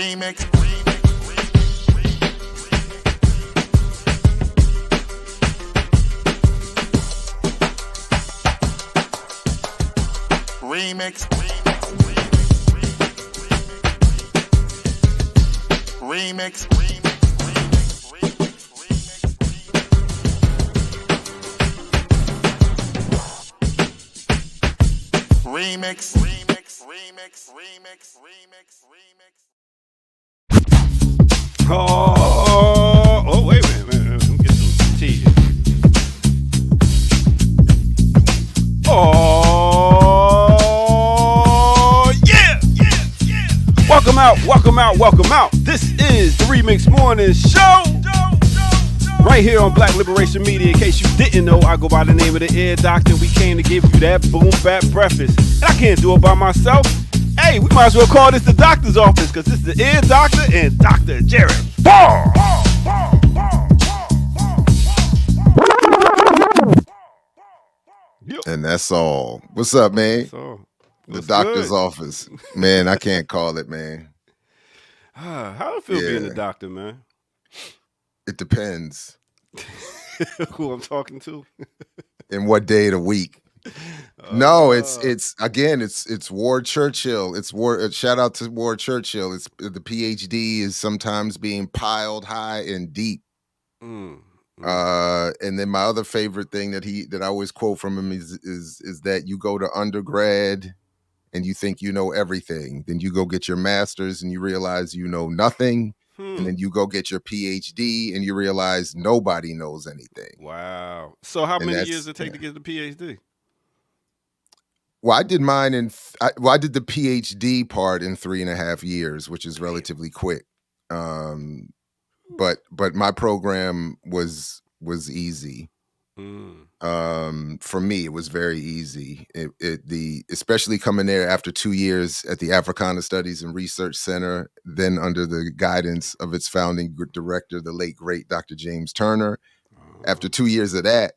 Wait a minute. Let me get some tea here. Oh, yeah. Welcome out. This is the Remix Morning Show. Right here on Black Liberation Media. In case you didn't know, I go by the name of the Ear Doctor. We came to give you that boom bap breakfast. And I can't do it by myself. Hey, we might as well call this the doctor's office, because this is the Ear Doctor and Dr. Jared Barr. And that's all. What's up, man? The doctor's office. Man, I can't call it, man. How do it feel being a doctor, man? It depends. Who I'm talking to? And what day of the week. No, it's Ward Churchill. Shout out to Ward Churchill. It's the PhD is sometimes being piled high and deep. And then my other favorite thing that I always quote from him is that you go to undergrad and you think you know everything. Then you go get your master's and you realize you know nothing. And then you go get your PhD and you realize nobody knows anything. Wow. So how many years does it take to get the PhD? Well, I did mine I did the PhD part in 3.5 years, which is relatively quick. But my program was easy. For me, it was very easy. Especially coming there after 2 years at the Africana Studies and Research Center, then under the guidance of its founding director, the late great Dr. James Turner. After 2 years of that,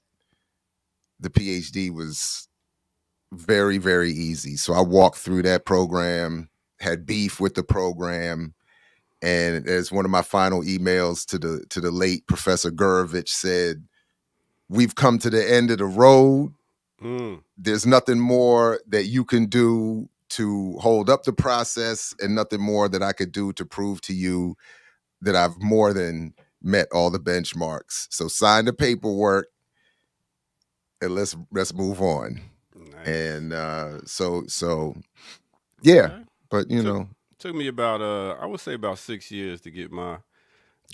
the PhD was very, very easy. So I walked through that program, had beef with the program. And as one of my final emails to the late Professor Gurovich said, we've come to the end of the road. There's nothing more that you can do to hold up the process and nothing more that I could do to prove to you that I've more than met all the benchmarks. So sign the paperwork and let's move on. Nice. And so yeah, okay. But took me about I would say about 6 years to get my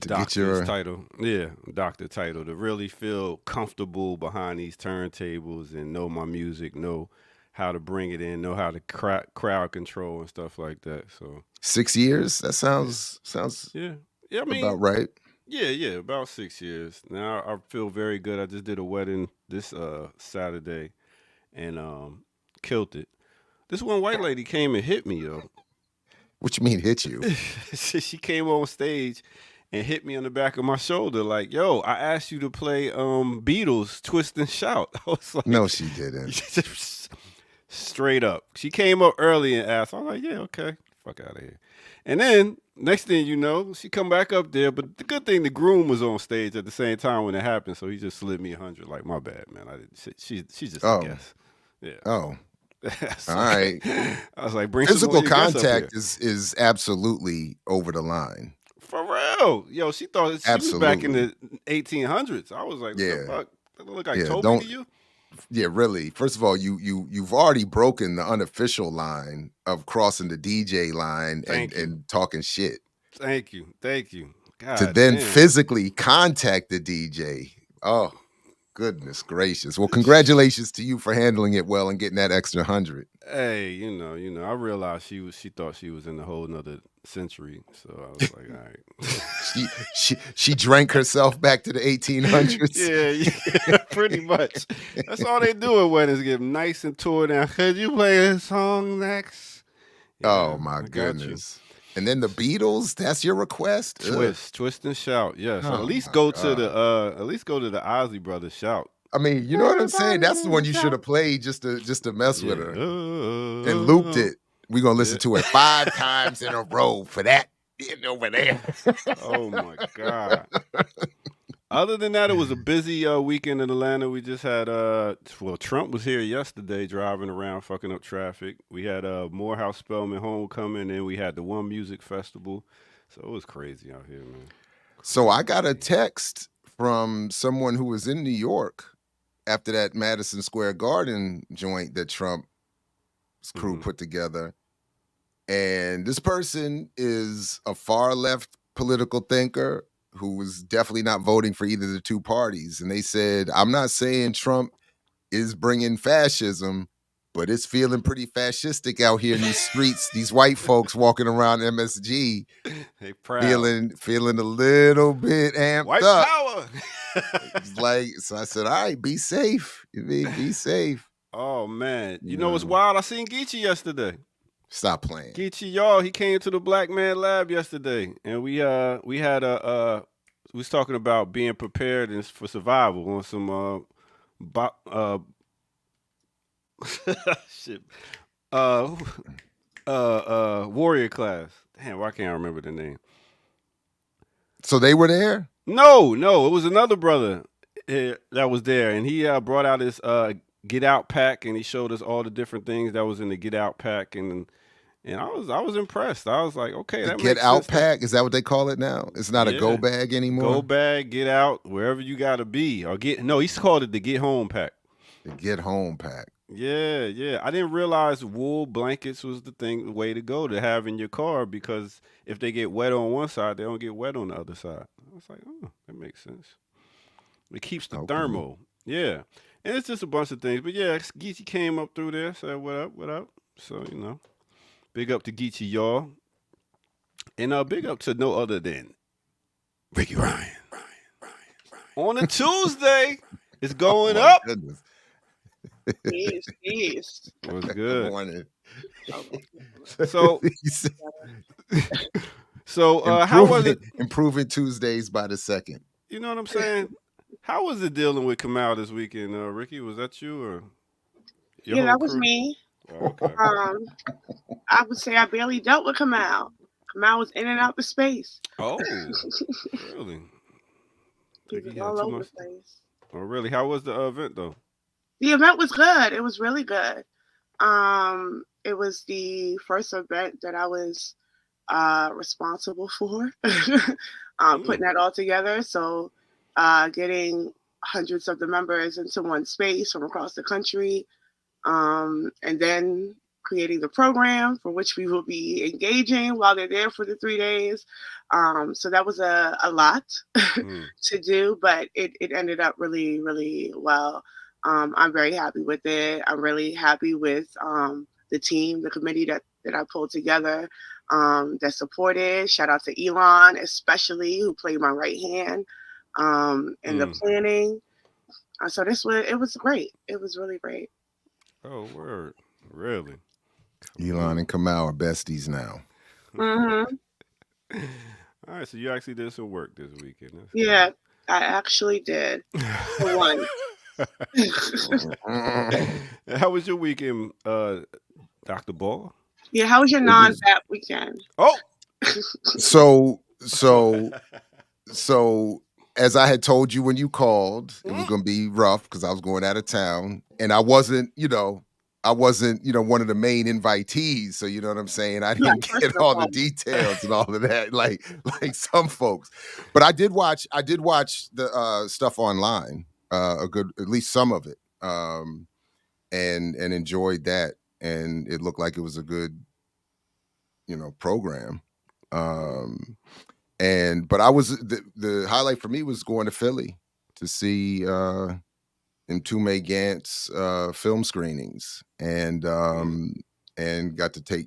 doctor's title. Yeah, doctor title, to really feel comfortable behind these turntables and know my music, know how to bring it in, know how to crowd control and stuff like that. So 6 years? That sounds yeah. I mean, about right. Yeah, about 6 years. Now I feel very good. I just did a wedding this Saturday and killed it. This one white lady came and hit me, though. What you mean hit you? She came on stage and hit me on the back of my shoulder like, yo, I asked you to play Beatles Twist and Shout. I was like, no, she didn't. Straight up. She came up early and asked. I was like, yeah, okay. Fuck out of here. And then next thing you know, she come back up there. But the good thing, the groom was on stage at the same time when it happened. So he just slid me 100. Like, my bad, man. She's just a guess. Yeah. Oh. All right. I was like, bring physical contact is absolutely over the line. For real. Yo, she thought she was back in the 1800s. I was like, what the fuck? That look like Toby to you? Yeah, really. First of all, you've already broken the unofficial line of crossing the DJ line and talking shit. Thank you. God, to then physically contact the DJ. Oh, goodness gracious. Well, congratulations to you for handling it well and getting that extra 100. Hey, I realized she thought she was in a whole nother century. So I was like, all right. she drank herself back to the 1800s. Yeah, pretty much. That's all they do at weddings, get nice and tore down. Could you play a song next? Yeah, oh my goodness. And then the Beatles, that's your request? Twist and Shout. Yes. At least go to the Ozzy Brothers Shout. I mean, you know what I'm saying? That's the one you should have played just to mess with her. And looped it. We're gonna listen to it 5 times in a row for that. getting over there. Oh my God. Other than that, it was a busy weekend in Atlanta. We just had Trump was here yesterday driving around fucking up traffic. We had Morehouse Spelman homecoming, and we had the One Music Festival. So it was crazy out here, man. So I got a text from someone who was in New York after that Madison Square Garden joint that Trump's crew put together. And this person is a far left political thinker who was definitely not voting for either of the two parties. And they said, I'm not saying Trump is bringing fascism, but it's feeling pretty fascistic out here in these streets. These white folks walking around MSG, Hey, proud. feeling a little bit amped White up. power. It's like, so I said, all right, be safe. Be safe. Oh man, you know what's wild? I seen Geechee yesterday. Stop playing. Geechee, y'all, he came to the Black Man Lab yesterday, and we had we was talking about being prepared for survival on some shit warrior class. Damn, why can't I remember the name? So they were there? No, it was another brother that was there, and he brought out his Get Out pack, and he showed us all the different things that was in the Get Out pack, and I was impressed. I was like, okay, that Get Out pack, is that what they call it now? It's not a go bag anymore. Go bag, get out, wherever you gotta be, or he's called it the Get Home pack. The Get Home pack. Yeah. I didn't realize wool blankets was the way to go to have in your car, because if they get wet on one side, they don't get wet on the other side. I was like, oh, that makes sense. It keeps the thermal. Yeah. And it's just a bunch of things. But yeah, Geechee came up through there, said, what up? So, big up to Geechee, y'all. And big up to no other than Ricky Ryan. On a Tuesday, it's going up. Goodness. Yes. It was good. Morning. So how was it? Improving Tuesdays by the second. You know what I'm saying? How was it dealing with Kamau this weekend, Ricky? Was that you or? Yeah, that was me. Oh, okay. I would say I barely dealt with Kamau. Kamau was in and out the space. Oh, really? He was all over the place. Oh, really? How was the event though? The event was good. It was really good. It was the first event that I was responsible for putting that all together. So getting hundreds of the members into one space from across the country, and then creating the program for which we will be engaging while they're there for the 3 days. So that was a lot to do, but it ended up really, really well. I'm very happy with it. I'm really happy with the team, the committee that I pulled together, that supported. Shout out to Elon, especially, who played my right hand in the planning. So it was great. It was really great. Oh, word. Really? Elon and Kamau are besties now. Mm-hmm. All right, so you actually did some work this weekend. Yeah, I actually did. For one. How was your weekend, Dr. Ball? Yeah, how was your non-bat weekend? Oh, so as I had told you when you called, it was going to be rough because I was going out of town, and I wasn't, one of the main invitees. So you know what I'm saying? I didn't get all the details and all of that, like some folks. But I did watch the stuff online, at least some of it, and enjoyed that. And it looked like it was a good, program. But I was the highlight for me was going to Philly to see Mtume Gant's film screenings, and got to take,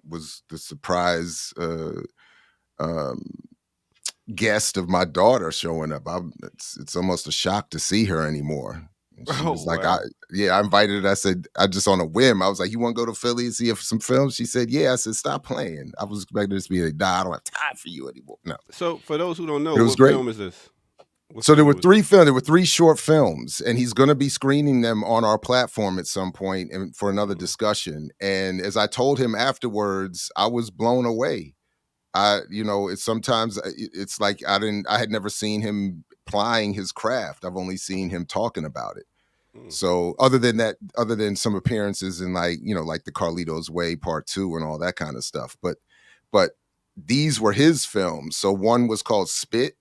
was the surprise guest of my daughter showing up. It's almost a shock to see her anymore. And she was like, wow. I invited her. I said, I just on a whim, I was like, you want to go to Philly and see some films? She said, yeah. I said, stop playing. I was expecting this to be I don't have time for you anymore. No. So for those who don't know, what film is this? So there were three films. There were 3 short films, and he's going to be screening them on our platform at some point and for another discussion. And as I told him afterwards, I was blown away It's sometimes it's like I had never seen him plying his craft. I've only seen him talking about it. So other than some appearances in like the Carlito's Way Part 2 and all that kind of stuff, but these were his films. So one was called Spit,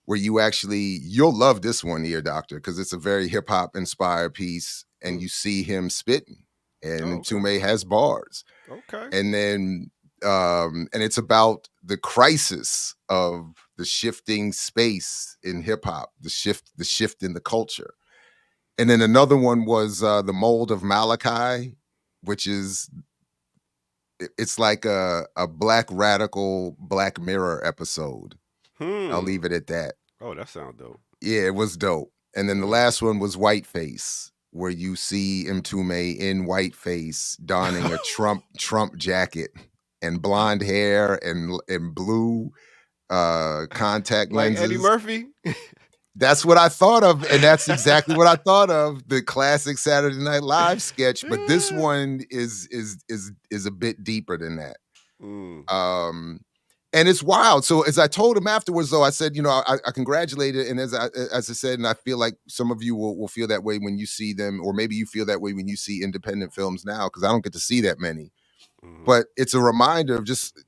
where you'll love this one, Ear Doctor, because it's a very hip hop inspired piece, and you see him spitting, and Mtume has bars. Okay. And then and it's about the crisis of the shifting space in hip hop, the shift in the culture. And then another one was The Mold of Malachi, which it's like a Black Radical Black Mirror episode. I'll leave it at that. Oh, that sounds dope. Yeah, it was dope. And then the last one was Whiteface, where you see Mtume in whiteface donning a Trump jacket and blonde hair and blue contact lenses. Like Eddie Murphy? That's what I thought of, and that's exactly what I thought of, the classic Saturday Night Live sketch. But this one is a bit deeper than that. And it's wild. So as I told him afterwards, though, I said, I congratulated, and as I said, and I feel like some of you will feel that way when you see them, or maybe you feel that way when you see independent films now, because I don't get to see that many. But it's a reminder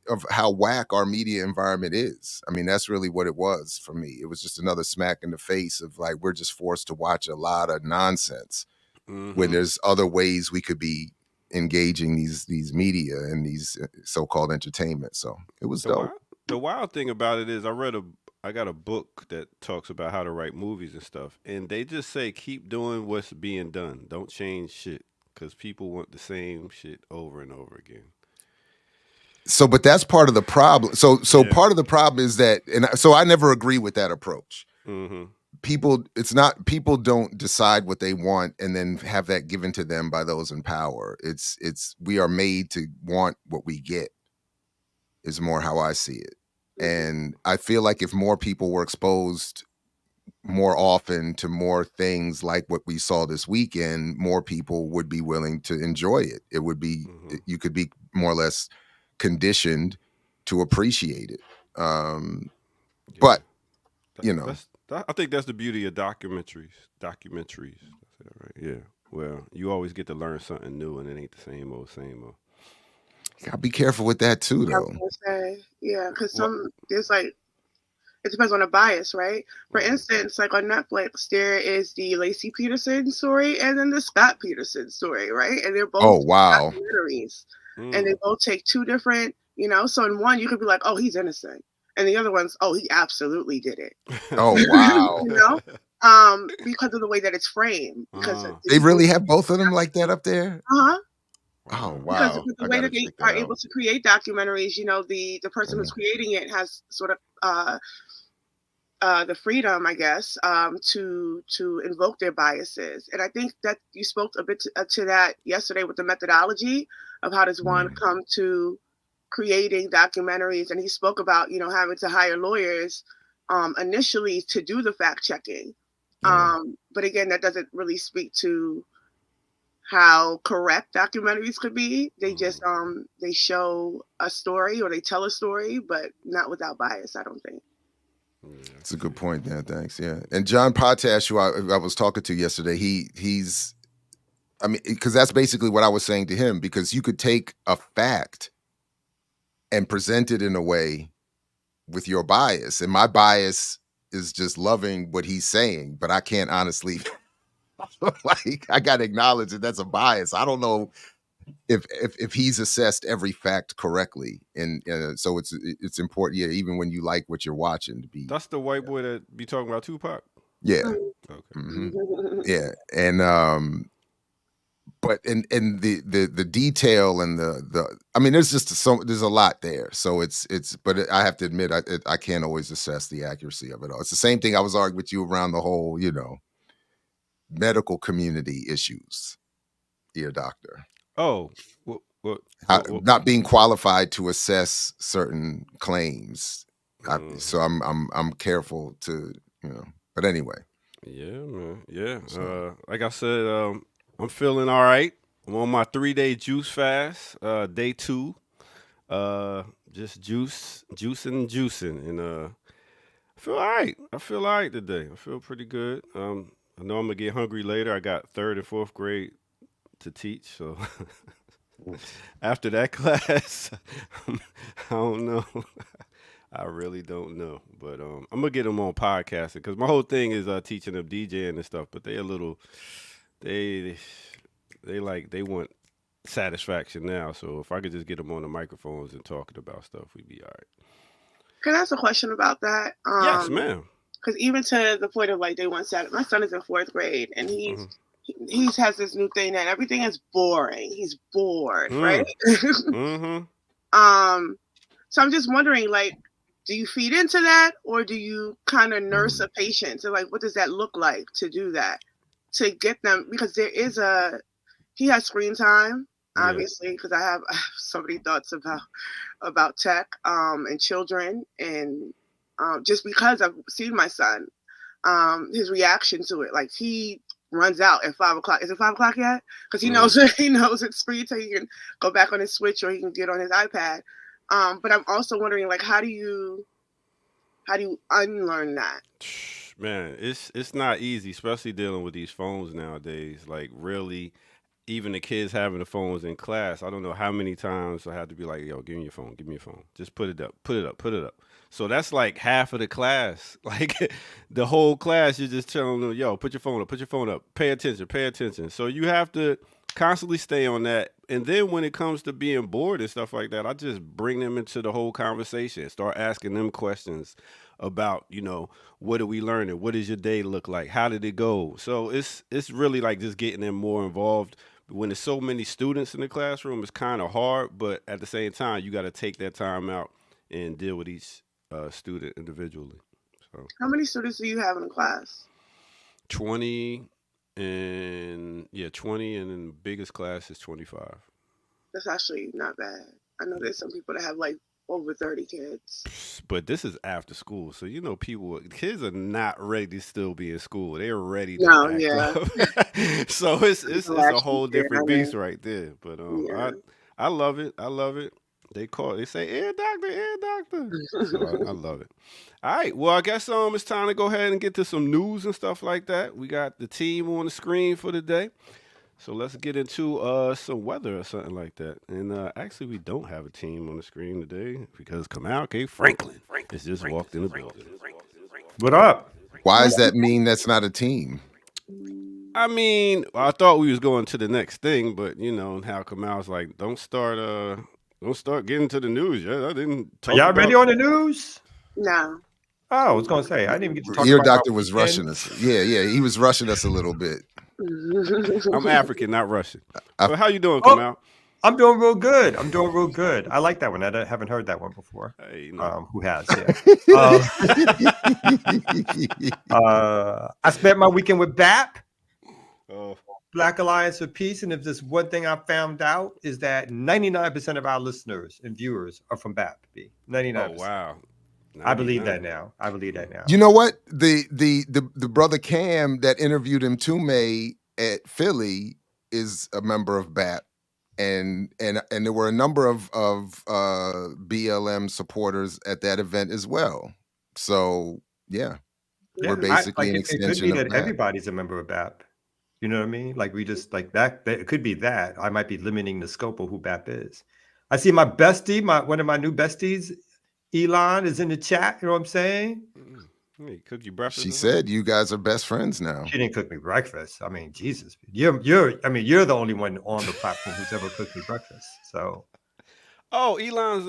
of how whack our media environment is. I mean, that's really what it was for me. It was just another smack in the face of like, we're just forced to watch a lot of nonsense when there's other ways we could be engaging these media and these so-called entertainment. So it was dope. The wild thing about it is I got a book that talks about how to write movies and stuff, and they just say keep doing what's being done. Don't change shit, because people want the same shit over and over again. So, but that's part of the problem. So part of the problem is that, and so I never agree with that approach. People don't decide what they want and then have that given to them by those in power. We are made to want what we get, is more how I see it. And I feel like if more people were exposed more often to more things like what we saw this weekend, more people would be willing to enjoy it. It would be, you could be more or less conditioned to appreciate it. But, I think that's the beauty of documentaries. Right? Yeah. Well, you always get to learn something new, and it ain't the same old. Gotta be careful with that too, though. I was gonna say, yeah, because there's like, it depends on the bias, right? For instance, like on Netflix, there is the Lacey Peterson story and then the Scott Peterson story, right? And they're both documentaries, and they both take two different, So in one, you could be like, "Oh, he's innocent," and the other one's, "Oh, he absolutely did it." Oh, wow! Because of the way that it's framed. Because they really have both of them like that up there. Oh, wow. Because the way that they are able to create documentaries, the person who's creating it has sort of the freedom, I guess, to invoke their biases. And I think that you spoke a bit to that yesterday with the methodology of how does one come to creating documentaries. And he spoke about, having to hire lawyers initially to do the fact checking. But again, that doesn't really speak to how correct documentaries could be. They just they show a story or they tell a story, but not without bias, I don't think. That's a good point there. Thanks. Yeah. And John Potash, who I was talking to yesterday, he's because that's basically what I was saying to him, because you could take a fact and present it in a way with your bias. And my bias is just loving what he's saying, but I can't honestly I got to acknowledge that that's a bias. I don't know if he's assessed every fact correctly, and so it's important. Yeah, even when you like what you're watching, to be. That's the white boy that be talking about Tupac. Yeah. Okay. Yeah, and but in the detail and the there's a lot there. So but I have to admit I can't always assess the accuracy of it all. It's the same thing I was arguing with you around the whole medical community issues, Ear Doctor. Oh, not being qualified to assess certain claims. So I'm careful to, but anyway. Yeah, man. Yeah. So, like I said, I'm feeling all right. I'm on my 3-day juice fast, day 2. just juicing, and I feel all right. I feel all right today. I feel pretty good. I know I'm gonna get hungry later. I got third and fourth grade to teach, so after that class, I don't know. I really don't know, but I'm gonna get them on podcasting because my whole thing is teaching them DJing and stuff. But they a little, they they want satisfaction now. So if I could just get them on the microphones and talking about stuff, we'd be all right. Can I ask a question about that? Yes, ma'am. Because even to the point of like they want Saturday, my son is in fourth grade and he has this new thing that everything is boring. He's bored, right? Mm-hmm. So I'm just wondering, like, do you feed into that, or do you kind of nurse a patient? So like, what does that look like to do that, to get them? Because he has screen time, obviously, because I have so many thoughts about tech and children, and just because I've seen my son, his reaction to it, like he runs out at 5 o'clock. Is it 5 o'clock yet? Because he knows it's screen time. He can go back on his Switch or he can get on his iPad. But I'm also wondering, like, how do you unlearn that? Man, it's not easy, especially dealing with these phones nowadays. Like, really, even the kids having the phones in class. I don't know how many times I had to be like, "Yo, give me your phone. Give me your phone. Just put it up. Put it up. Put it up." So that's like half of the class. Like the whole class, you're just telling them, "Yo, put your phone up. Put your phone up. Pay attention. Pay attention." So you have to constantly stay on that. And then when it comes to being bored and stuff like that, I just bring them into the whole conversation. Start asking them questions about, what are we learning? What does your day look like? How did it go? So it's really like just getting them more involved. When there's so many students in the classroom, it's kind of hard, but at the same time, you got to take that time out and deal with each student individually. So How many students do you have in the class? 20 and then the biggest class is 25. That's actually not bad. I know there's some people that have like over 30 kids. But this is after school, so kids are not ready to still be in school. They're ready to act up. So it's a whole different beast right there. But I love it. I love it. They say ear doctor. So I love it. All right. Well, I guess it's time to go ahead and get to some news and stuff like that. We got the team on the screen for the day. So let's get into some weather or something like that. And actually, we don't have a team on the screen today because Kamal K. Franklin has just walked in the building. What up? Why does that mean that's not a team? I mean, I thought we was going to the next thing, but and how Kamal's like, don't start getting to the news yet. I didn't talk Y'all ready on the news? No. Oh, I was going to say, I didn't even get to talk Your about doctor was rushing us. Yeah, he was rushing us a little bit. I'm African, not Russian. So how you doing, Kamal? I'm doing real good. I like that one. I haven't heard that one before. Hey, Who has? Yeah. I spent my weekend with BAP, Black Alliance for Peace, and if there's one thing I found out is that 99% of our listeners and viewers are from BAP. 99%. Oh wow. I believe that now. You know what? The brother Cam that interviewed him, Tume, at Philly is a member of BAP. And there were a number of BLM supporters at that event as well. So we're basically an extension of that. BAP. Everybody's a member of BAP. You know what I mean? Like we just like that. It could be that. I might be limiting the scope of who BAP is. I see my bestie, one of my new besties, Elon, is in the chat. You know what I'm saying? Hey, cook you breakfast. She said you guys are best friends now. She didn't cook me breakfast. I mean, Jesus, you're the only one on the platform who's ever cooked me breakfast. So, Elon's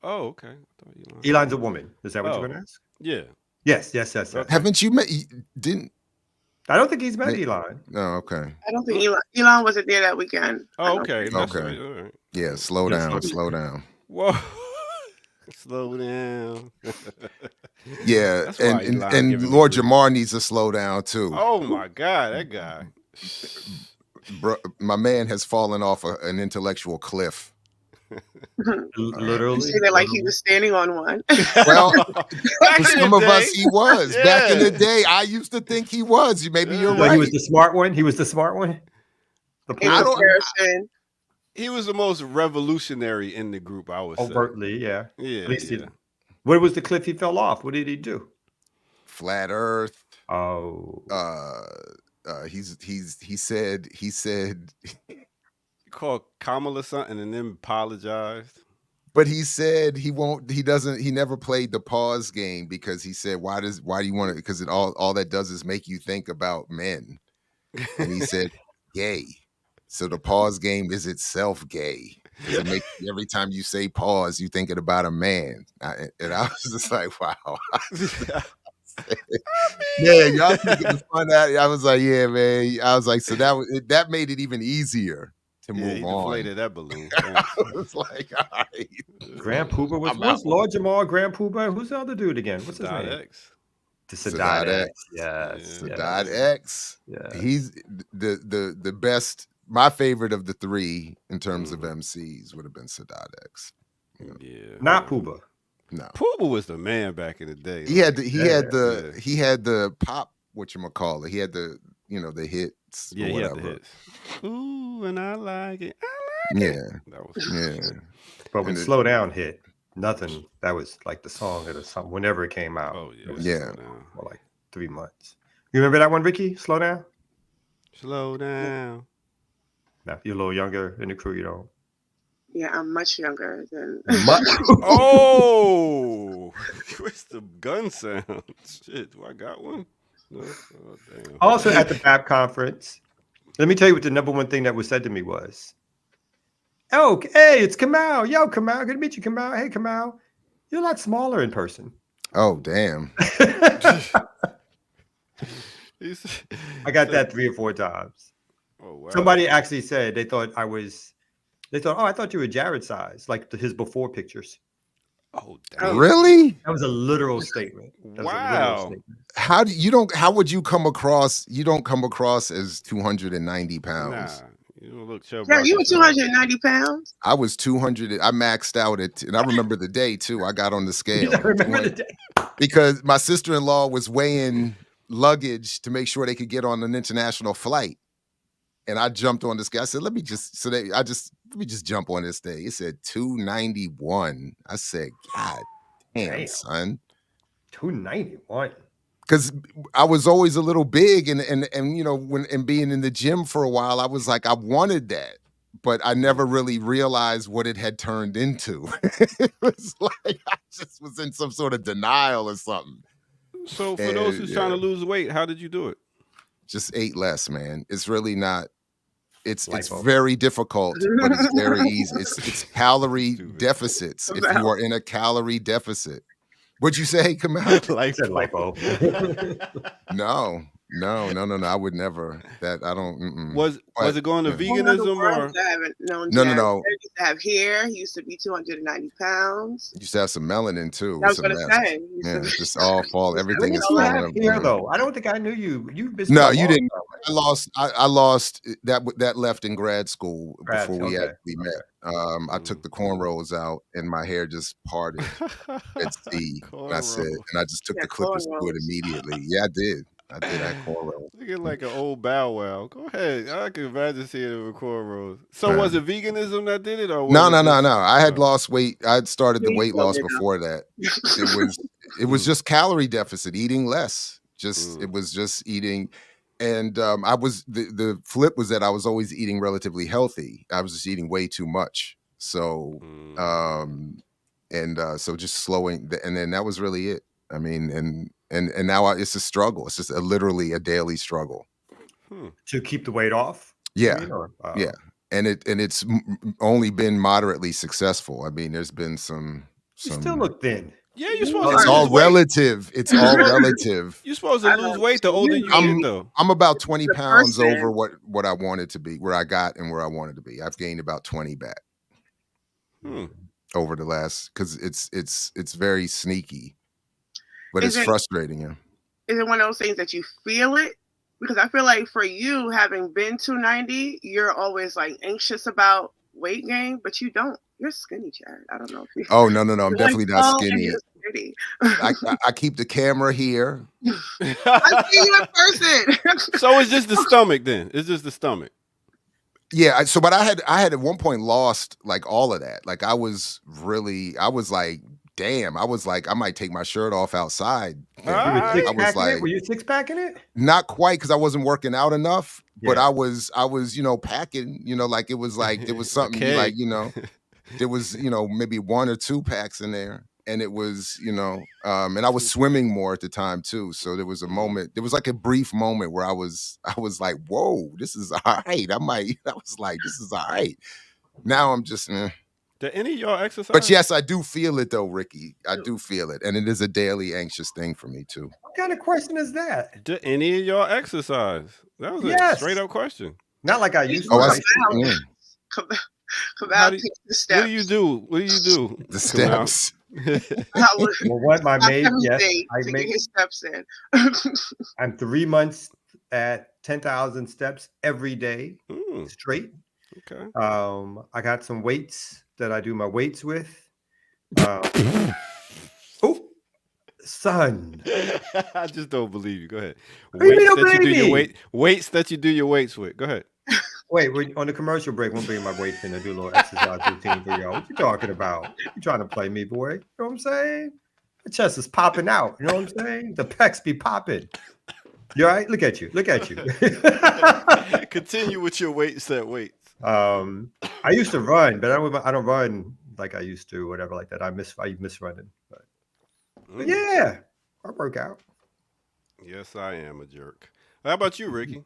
okay. Elon's a woman. Is that what you're gonna ask? Yeah. Yes. Okay. Haven't you met? Didn't? I don't think he's met Elon. No, okay. I don't think Elon wasn't there that weekend. Oh, okay. Okay. Right. All right. Yeah, slow down. Whoa. Slow down. Yeah, and Lord Jamar needs to slow down too. Oh my God, that guy. Bro, my man has fallen off an intellectual cliff. Literally. You see that like he was standing on one. Well, for some of us he was. Yeah. Back in the day, I used to think he was. Maybe you're right. He was the smart one. The He was the most revolutionary in the group, I would say. Overtly, yeah. Yeah. At least what was the cliff he fell off? What did he do? Flat Earth. Oh. He said He called Kamala something and then apologized. But he said he never played the pause game because he said, why do you want to, because all that does is make you think about men. And he said, gay. So the pause game is itself gay. It makes, every time you say pause, you thinking about a man. And I was just like, wow. Yeah, y'all can find out. I was like, yeah, man. I was like, so that made it even easier to move on. Deflated that balloon. I was like, all right. Grand Pooba was Lord Jamal, Grand Pooba. Who's the other dude again? What's his name? X. Sadat X. Yes. Sadat X. Yeah. He's the best. My favorite of the three in terms of MCs would have been Sadat X. Yeah. Not Pooba. No. Pooba was the man back in the day. He had the pop, whatchamacallit. He had the hits. Yeah, or whatever. He had the hits. Ooh, and I like it. That was But when Slow Down hit, nothing. That was like the song or something. Whenever it came out. Oh yeah. Yeah. For like 3 months. You remember that one, Ricky? Slow Down. Slow down. Now, if you're a little younger in the crew, you don't. Yeah, I'm much younger than. Oh, where's the gun sound? Shit, do I got one? No? Oh, damn. Also at the BAP conference, let me tell you what the number one thing that was said to me was, "Oh, hey, it's Kamal. Yo, Kamal, good to meet you, Kamal. Hey, Kamal, you're a lot smaller in person." Oh, damn. I got that 3 or 4 times. Oh, wow. Somebody actually said they thought, oh, I thought you were Jared size, like his before pictures. Oh, damn. Really? That was a literal statement. Wow. How would you come across? You don't come across as 290 pounds. Nah, you don't look chubby. Yeah, you were 290 pounds. I was 200. I maxed out and I remember the day too. I got on the scale. I remember the day. Because my sister-in-law was weighing luggage to make sure they could get on an international flight. And I jumped on this guy. I said, let me just jump on this thing. It said 291. I said, God damn, son. 291. Because I was always a little big and being in the gym for a while, I was like, I wanted that. But I never really realized what it had turned into. It was like I just was in some sort of denial or something. So for those who's trying to lose weight, how did you do it? Just ate less, man. It's really not. It's very difficult, but it's very easy. It's calorie deficits. If you are in a calorie deficit, what'd you say, Kamal? Lipo. No. I would never. That I don't. Was it going to veganism or? No. He used to have hair. He used to be 290 pounds. You used to have some melanin too. I was going to say. Yeah, it's just all fall. Everything is falling. Hair though. I don't think I knew you. No, you didn't. I lost that left in grad school before we actually met. I took the cornrows out and my hair just parted at sea. And I just took the clippers to it immediately. Yeah, I did. I had cornrows. Looking like an old Bow Wow. Go ahead. I can imagine seeing it with cornrows. So was it veganism that did it, or no? I had lost weight. I had started the weight loss before that. It was just calorie deficit, eating less. It was just eating, and I was the flip was that I was always eating relatively healthy. I was just eating way too much. So, so just slowing, and then that was really it. I mean, and now it's a struggle. It's just literally a daily struggle to keep the weight off. Yeah, yeah, and it's only been moderately successful. I mean, there's been some. You still look thin. Yeah, you're supposed to. It's all relative. It's all relative. You're supposed to lose weight the older you get, though. I'm about 20 pounds over what I wanted to be, where I got and where I wanted to be. I've gained about 20 back over the last, because it's very sneaky. But it's frustrating, yeah. Is it one of those things that you feel it? Because I feel like for you, having been 290, you're always like anxious about weight gain, but you don't. You're skinny, Jared. I don't know if you. Oh no! I'm definitely not skinny. I keep the camera here. I see you in person. So it's just the stomach then. It's just the stomach. Yeah, but I had at one point lost like all of that. Like I was like, damn, I was like, I might take my shirt off outside. I was like, were you six packing it? Not quite, because I wasn't working out enough, but I was, packing, like it was something like, there was, maybe 1 or 2 packs in there. And it was, and I was swimming more at the time too. So there was a moment, there was like a brief moment where I was like, whoa, this is all right. I was like, this is all right. Now I'm just, Do any of y'all exercise? But yes, I do feel it though, Ricky. I do feel it. And it is a daily anxious thing for me too. What kind of question is that? Do any of y'all exercise? That was a straight up question. Not like I used to. Come out, take the steps. What do you do? The steps. Well, what my maid? Yes, I make his steps in. I'm 3 months at 10,000 steps every day straight. Okay. I got some weights that I do my weights with. Son. I just don't believe you. Go ahead. Weights that you do your weights with. Go ahead. Wait, we're on the commercial break. We'll bring my weights in and do a little exercise routine for y'all. What you talking about? You trying to play me, boy? You know what I'm saying? The chest is popping out. You know what I'm saying? The pecs be popping. You all right? Look at you. Continue with your weights. I used to run, but I don't run like I used to, whatever like that. I miss running. But yeah, I work out. Yes, I am a jerk. How about you, Ricky?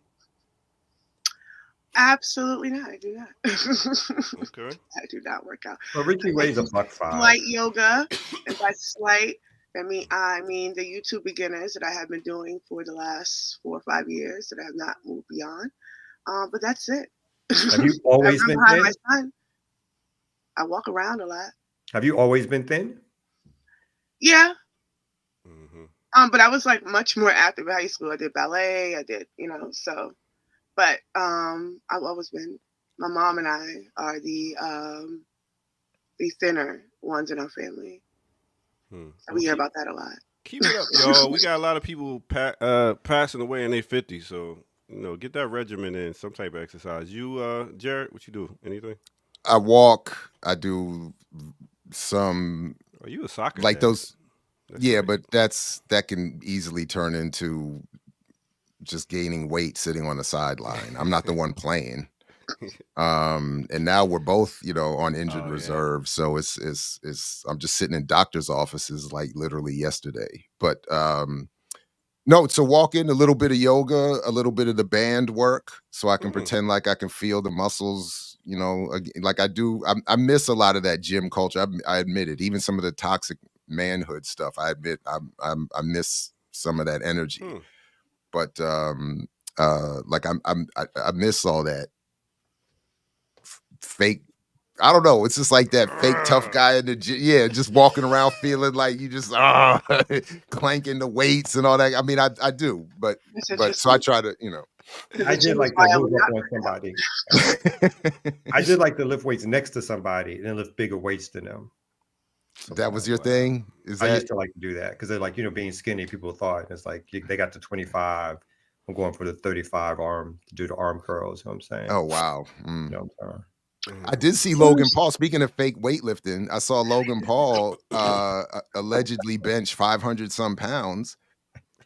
Absolutely not. I do not. Okay. I do not work out. Well, Ricky weighs $1.5. Slight yoga, and by slight, I mean the YouTube beginners that I have been doing for the last 4 or 5 years that I have not moved beyond. But that's it. Have you always been thin? My son. I walk around a lot. Have you always been thin? Yeah. Mm-hmm. But I was like much more active in high school. I did ballet. I did, so. But I've always been. My mom and I are the thinner ones in our family. So we hear about that a lot. Keep it up, y'all. We got a lot of people passing away in their 50s, so get that regimen in, some type of exercise. You, Jared, what you do? Anything? I walk. I do some. Are you a soccer? Like dad? those? That's yeah, great. but that can easily turn into just gaining weight sitting on the sideline. I'm not the one playing. And now we're both, on injured reserve. So it's I'm just sitting in doctor's offices like literally yesterday. But no, so walking, a little bit of yoga, a little bit of the band work, so I can pretend like I can feel the muscles, like I do. I miss a lot of that gym culture. I admit it. Even some of the toxic manhood stuff, I admit I miss some of that energy. But like I miss all that fake. I don't know. It's just like that fake tough guy in the gym. Yeah, just walking around feeling like you just clanking the weights and all that. I mean, I do, but so I try to, I did like to move up on somebody. I did like to lift weights next to somebody and then lift bigger weights than them. That was your thing? I used to like to do that because they're like, being skinny, people thought it's like they got to 25. I'm going for the 35 arm to do the arm curls. You know what I'm saying? Oh, wow. You know what I'm saying? I did see Logan Paul. Speaking of fake weightlifting, I saw Logan Paul allegedly bench 500 some pounds,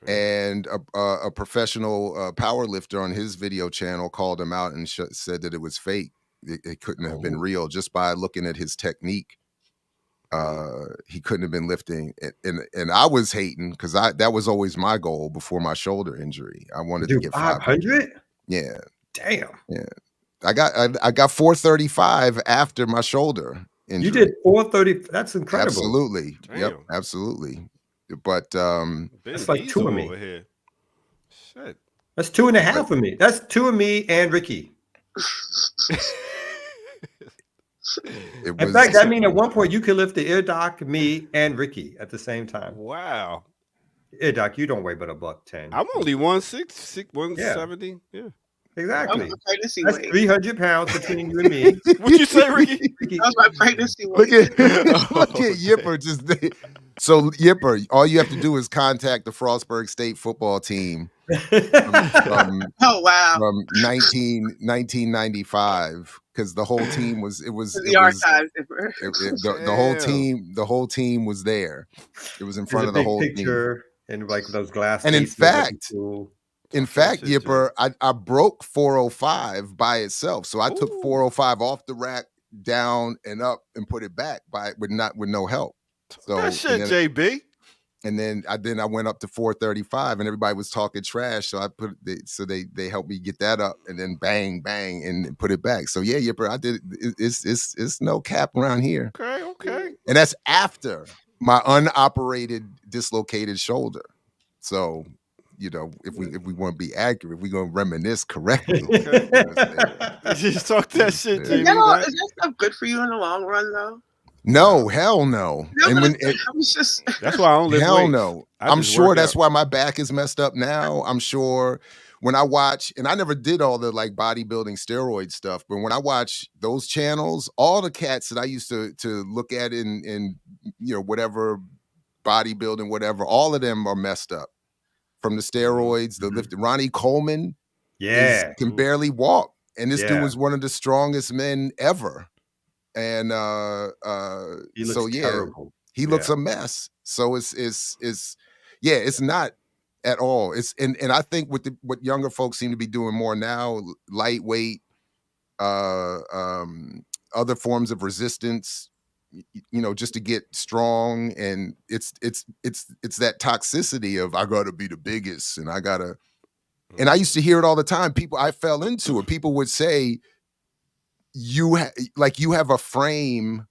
and a professional power lifter on his video channel called him out and said that it was fake. It couldn't have been real just by looking at his technique. He couldn't have been lifting, and I was hating because that was always my goal before my shoulder injury. I wanted to get 500. Yeah. Damn. Yeah. I got 435 after my shoulder injury. You did 430. That's incredible. Absolutely. Damn. Yep. Absolutely. But that's like 2 of me. Over here. Shit. That's 2.5 of me. That's 2 of me and Ricky. In fact, I mean, at one point you could lift the Ear Doc, me, and Ricky at the same time. Wow. Ear Doc, you don't weigh but $110. I'm only 160, 170. Yeah. Exactly. That's 300 pounds between you and me. What'd you say, Ricky? That was my pregnancy weight. Look at Yipper just So Yipper, all you have to do is contact the Frostburg State football team from Oh wow. from 1995, because the whole team was The archives. the whole team was there. It was in front of the whole picture team. And like those glass. And in fact, Yipper, I broke 405 by itself. So I took 405 off the rack, down and up, and put it back with no help. So that shit, JB. And then I went up to 435, and everybody was talking trash. So they helped me get that up, and then bang, and put it back. So yeah, Yipper, I did. It's no cap around here. Okay. And that's after my unoperated dislocated shoulder. So, if we want to be accurate, we're gonna reminisce correctly. Just talk that shit, JB. Is that stuff good for you in the long run, though? No, hell no. And that's why I don't live hell weights. No. I'm sure that's why my back is messed up now. I'm sure when I watch, and I never did all the like bodybuilding steroid stuff, but when I watch those channels, all the cats that I used to look at in whatever bodybuilding, whatever, all of them are messed up from the steroids, the lift. Ronnie Coleman can barely walk. And this dude was one of the strongest men ever. And he looks terrible. He looks a mess. So it's not at all. It's and I think what younger folks seem to be doing more now, lightweight, other forms of resistance, just to get strong. And it's that toxicity of I gotta be the biggest and I gotta. And I used to hear it all the time. I fell into it. People would say, you have a frame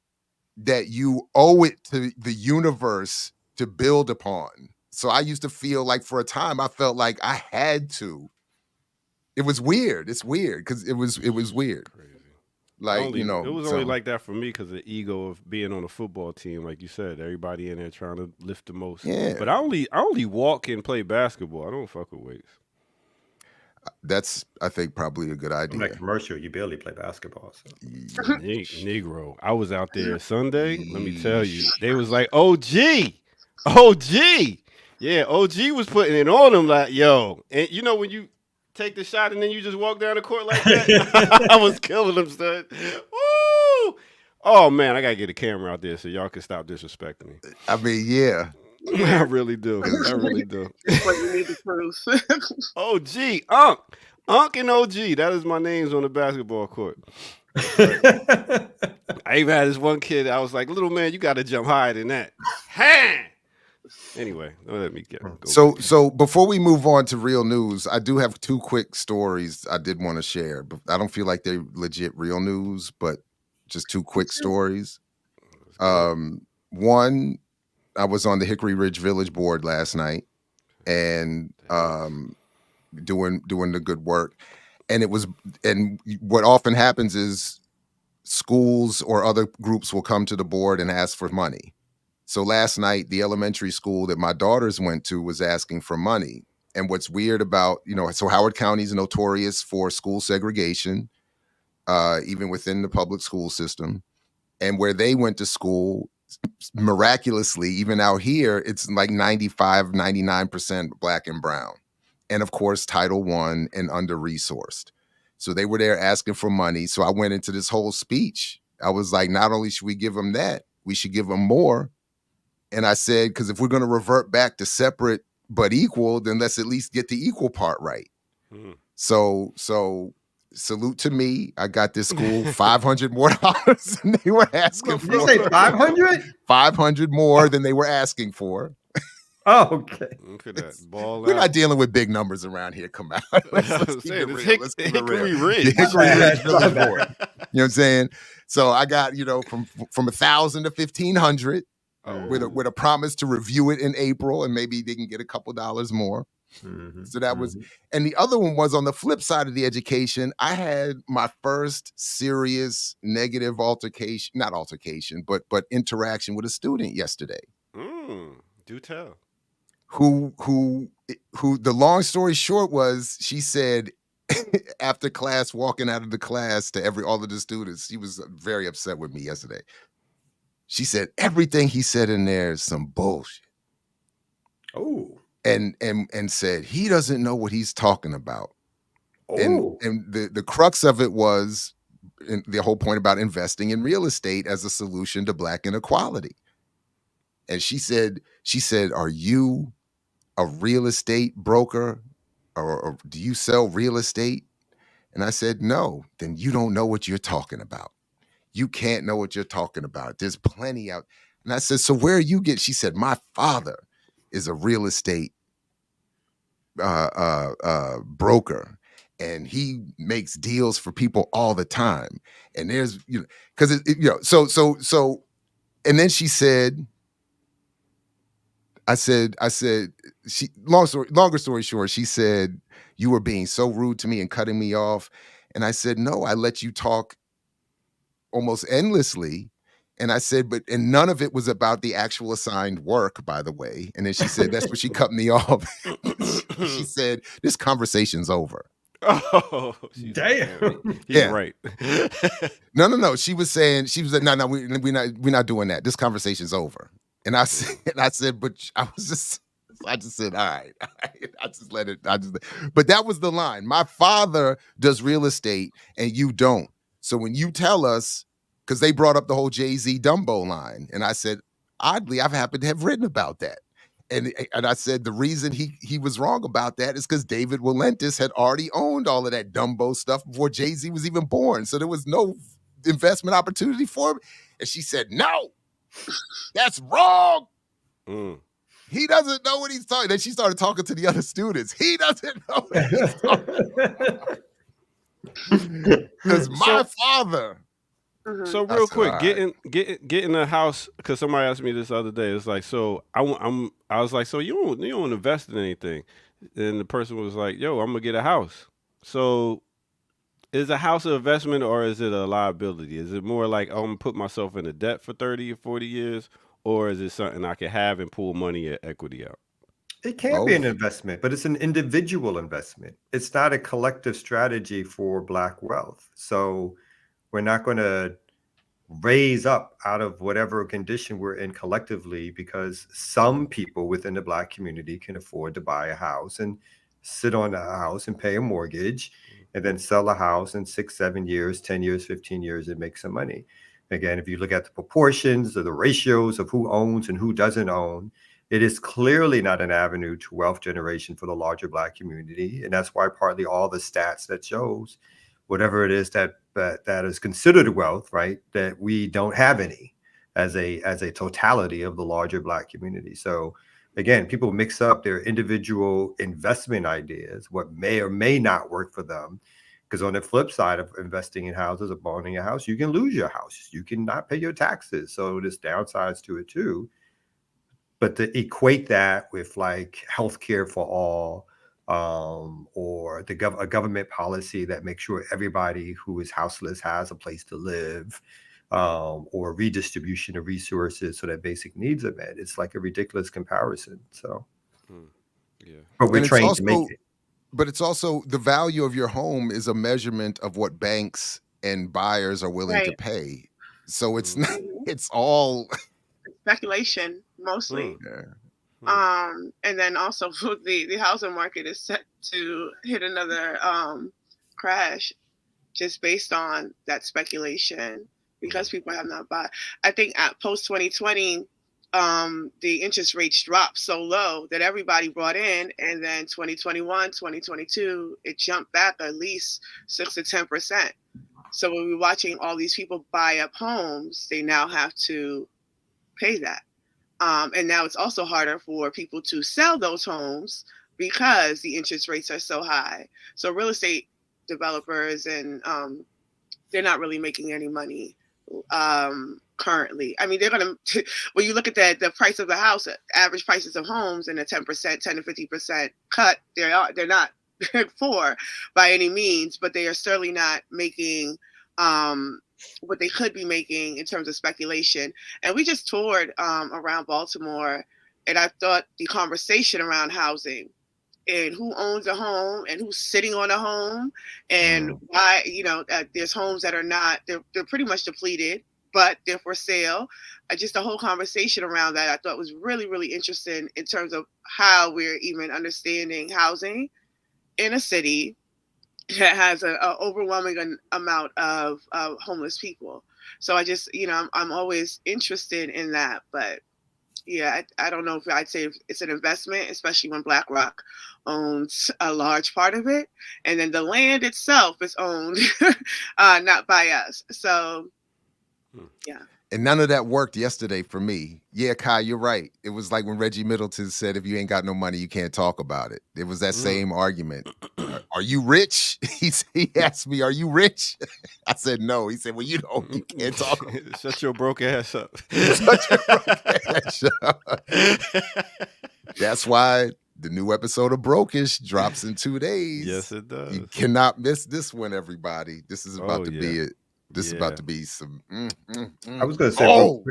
that you owe it to the universe to build upon. So I used to feel like for a time I felt like I had to. It was weird. It's weird because it was weird. Crazy. Like it was only like that for me because of the ego of being on a football team. Like you said, everybody in there trying to lift the most. Yeah. But I only walk and play basketball. I don't fuck with weights. That's, I think, probably a good idea. Like commercial, you barely play basketball. So. Negro, I was out there Sunday. Let me tell you, they was like, OG, yeah, OG was putting it on them like, yo, and when you take the shot and then you just walk down the court like that, I was killing them, stud. Woo! Oh man, I gotta get a camera out there so y'all can stop disrespecting me. I mean, yeah. I really do. I really do. But you need the proof. OG, Unk and OG. That is my names on the basketball court. I even had this one kid. I was like, little man, you got to jump higher than that. Anyway, don't let me go. So before we move on to real news, I do have two quick stories I did want to share. But I don't feel like they're legit real news, but just two quick stories. One. I was on the Hickory Ridge Village board last night and doing the good work. And what often happens is schools or other groups will come to the board and ask for money. So last night, the elementary school that my daughters went to was asking for money. And what's weird about, so Howard County is notorious for school segregation, even within the public school system. And where they went to school, miraculously, even out here, it's like 95, 99% black and brown. And of course, Title I and under-resourced. So they were there asking for money. So I went into this whole speech. I was like, not only should we give them that, we should give them more. And I said, because if we're going to revert back to separate but equal, then let's at least get the equal part right. So salute to me. I got this school $500 more than they were asking for. Did you say 500? 500 more than they were asking for. Oh, okay. Look at that. Ball We're out. not dealing with big numbers around here. Come out. Let's keep it real. Let's keep it Hickory real. Ridge. The Hickory Ridge Village Board. You know what I'm saying? So I got, from 1,000 to 1,500 with a promise to review it in April and maybe they can get a couple dollars more. So that was, and the other one was on the flip side of the education. I had my first serious negative interaction with a student yesterday. Do tell. Who the long story short was, she said after class, walking out of the class to all of the students, she was very upset with me yesterday. She said, everything he said in there is some bullshit. Oh. And said, he doesn't know what he's talking about. Oh. And the crux of it was the whole point about investing in real estate as a solution to Black inequality. And she said, are you a real estate broker or do you sell real estate? And I said, no, then you don't know what you're talking about. You can't know what you're talking about. There's plenty out. And I said, so where are you getting? She said, my father is a real estate broker. And he makes deals for people all the time. And there's, because so, and then she said, I said, longer story short, she said, you were being so rude to me and cutting me off. And I said, no, I let you talk almost endlessly. And I said, and none of it was about the actual assigned work, by the way. And then she said, that's when she cut me off. She said, this conversation's over. Oh, damn. He's right. No. She was like, no, we're not doing that. This conversation's over. And I said, but I just said, all right. I just let it. But that was the line. My father does real estate and you don't. So when you tell us, because they brought up the whole Jay-Z Dumbo line, and I said, oddly, I've happened to have written about that. And I said the reason he was wrong about that is because David Walentis had already owned all of that Dumbo stuff before Jay-Z was even born. So there was no investment opportunity for him. And she said, no, that's wrong. He doesn't know what he's talking. Then she started talking to the other students. He doesn't know what he's talking about. Because my father. So real quick, getting a house, because somebody asked me this the other day. It's like, so I was like, so you don't invest in anything, and the person was like, yo, I'm gonna get a house. So is a house an investment or is it a liability? Is it more like, oh, I'm gonna put myself in a debt for 30 or 40 years, or is it something I can have and pull money or equity out? It can be an investment, but it's an individual investment. It's not a collective strategy for Black wealth. So we're not going to raise up out of whatever condition we're in collectively because some people within the Black community can afford to buy a house and sit on a house and pay a mortgage and then sell a house in 6, 7 years, 10 years, 15 years and make some money. Again, if you look at the proportions or the ratios of who owns and who doesn't own, it is clearly not an avenue to wealth generation for the larger Black community. And that's why partly all the stats that shows whatever it is that is considered wealth, right, that we don't have any as a totality of the larger Black community. So again, people mix up their individual investment ideas, what may or may not work for them. Because on the flip side of investing in houses or owning a house, you can lose your house. You can not pay your taxes. So there's downsides to it too. But to equate that with like healthcare for all, or a government policy that makes sure everybody who is houseless has a place to live, or redistribution of resources so that basic needs are met. It's like a ridiculous comparison. So, but we're trained to make it. But it's also the value of your home is a measurement of what banks and buyers are willing to pay. So it's not, it's all speculation mostly. And then also the housing market is set to hit another crash just based on that speculation because people have not bought. I think at post 2020, the interest rates dropped so low that everybody brought in, and then 2021, 2022, it jumped back at least 6 to 10%. So when we're watching all these people buy up homes, they now have to pay that. And now it's also harder for people to sell those homes because the interest rates are so high. So real estate developers and they're not really making any money currently. I mean, they're going to, when you look at the price of the house, average prices of homes and a 10%, 10 to 50% cut, they're not for by any means, but they are certainly not making what they could be making in terms of speculation. And we just toured around Baltimore, and I thought the conversation around housing and who owns a home and who's sitting on a home and why, there's homes that are not, they're pretty much depleted. but they're for sale. Just a whole conversation around that I thought was really, really interesting in terms of how we're even understanding housing in a city that has an overwhelming amount of homeless people. So I just, I'm always interested in that. But yeah, I don't know if I'd say it's an investment, especially when BlackRock owns a large part of it. And then the land itself is owned not by us. So, yeah. And none of that worked yesterday for me. Yeah, Kai, you're right. It was like when Reggie Middleton said, if you ain't got no money, you can't talk about it. It was that same argument. Are you rich? He asked me, are you rich? I said, no. He said, well, you can't talk about it. Shut your broke ass up. Shut your broke ass up. That's why the new episode of Brokish drops in 2 days. Yes, it does. You cannot miss this one, everybody. This is about to be it. This is about to be some. I was going to say,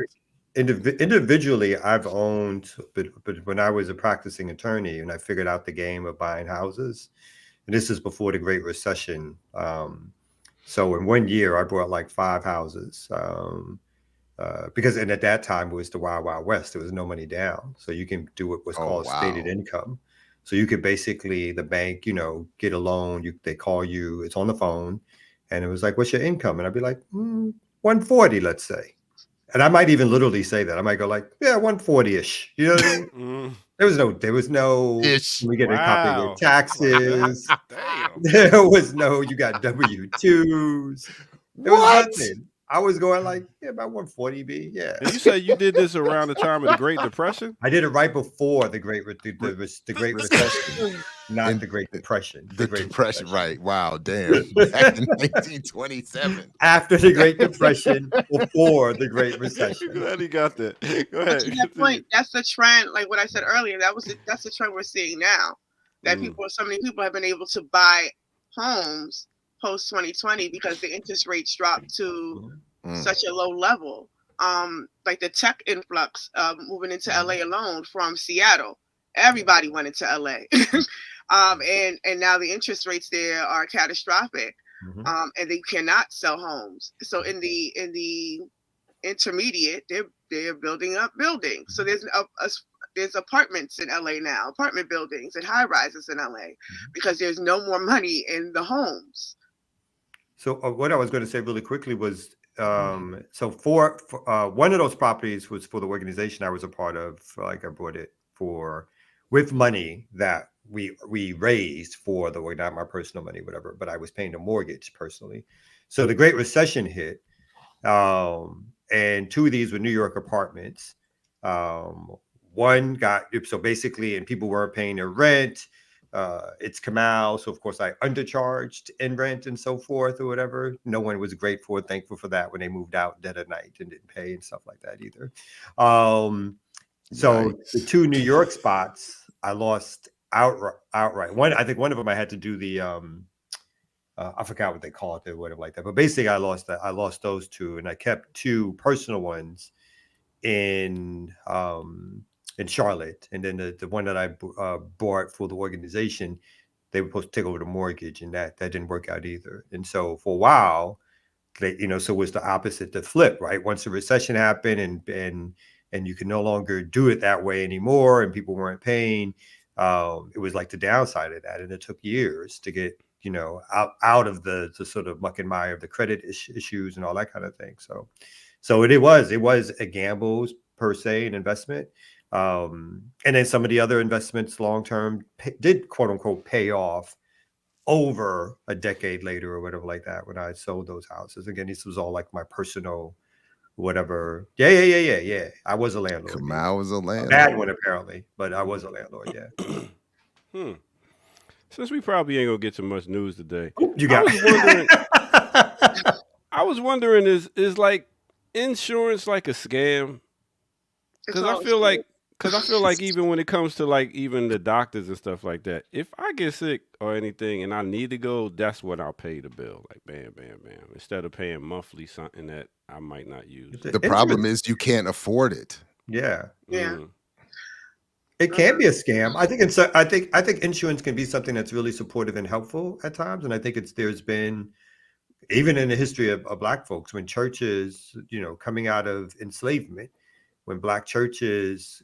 individually, I've owned, but when I was a practicing attorney and I figured out the game of buying houses, and this is before the Great Recession. So in 1 year, I bought like 5 houses because, and at that time it was the Wild Wild West. There was no money down, so you can do what's called stated income. So you could basically, the bank, get a loan. They call you. It's on the phone. And it was like, what's your income? And I'd be like, 140, let's say. And I might even literally say that. I might go like, yeah, 140-ish. You know what I mean? There was no, we get a copy of your taxes. There was no, you got W-2s. There was nothing. I was going like, yeah, about 140 B. Yeah. And you said you did this around the time of the Great Depression? I did it right before the Great Recession, not the Great Depression. The Great Depression, right. Wow, damn. Back in 1927. After the Great Depression, before the Great Recession. Glad he got that. Go ahead. To that point, that's the trend, like what I said earlier, that's the trend we're seeing now. That so many people have been able to buy homes post 2020 because the interest rates dropped to such a low level. Like the tech influx moving into LA alone from Seattle, everybody went into LA. And now the interest rates there are catastrophic, and they cannot sell homes. So in the intermediate, they're building up buildings. So there's apartments in LA now, apartment buildings and high rises in LA because there's no more money in the homes. So what I was going to say really quickly was, so for one of those properties was for the organization I was a part of. Like I bought it with money that we raised for not my personal money, whatever, but I was paying the mortgage personally. So the Great Recession hit, and 2 of these were New York apartments. One got, so basically, and people weren't paying their rent. It's Kamal, so of course I undercharged in rent and so forth or whatever. No one was grateful and thankful for that when they moved out dead of night and didn't pay and stuff like that either. So the 2 New York spots I lost outright. I think one of them I had to do the I forgot what they call it or whatever like that. But basically I lost those 2, and I kept 2 personal ones in Charlotte, and then the one that I bought for the organization, they were supposed to take over the mortgage, and that didn't work out either. And so for a while, so it was the opposite, the flip, right? Once the recession happened, and you can no longer do it that way anymore, and people weren't paying, it was like the downside of that, and it took years to get out of the sort of muck and mire of the credit issues and all that kind of thing. So it was a gamble per se, an investment. And then some of the other investments long-term did quote unquote pay off over a decade later or whatever like that when I sold those houses. Again, this was all like my personal whatever. Yeah. I was a landlord. Kamal was a landlord. Bad one apparently, but I was a landlord, yeah. Since we probably ain't gonna get too much news today. I was wondering, is like insurance like a scam? Because I feel like even when it comes to like even the doctors and stuff like that, if I get sick or anything and I need to go, that's when I'll pay the bill. Like bam, instead of paying monthly something that I might not use. The problem is you can't afford it. Yeah. Mm. It can be a scam. I think insurance can be something that's really supportive and helpful at times, and I think there's been even in the history of Black folks, when churches, coming out of enslavement, when Black churches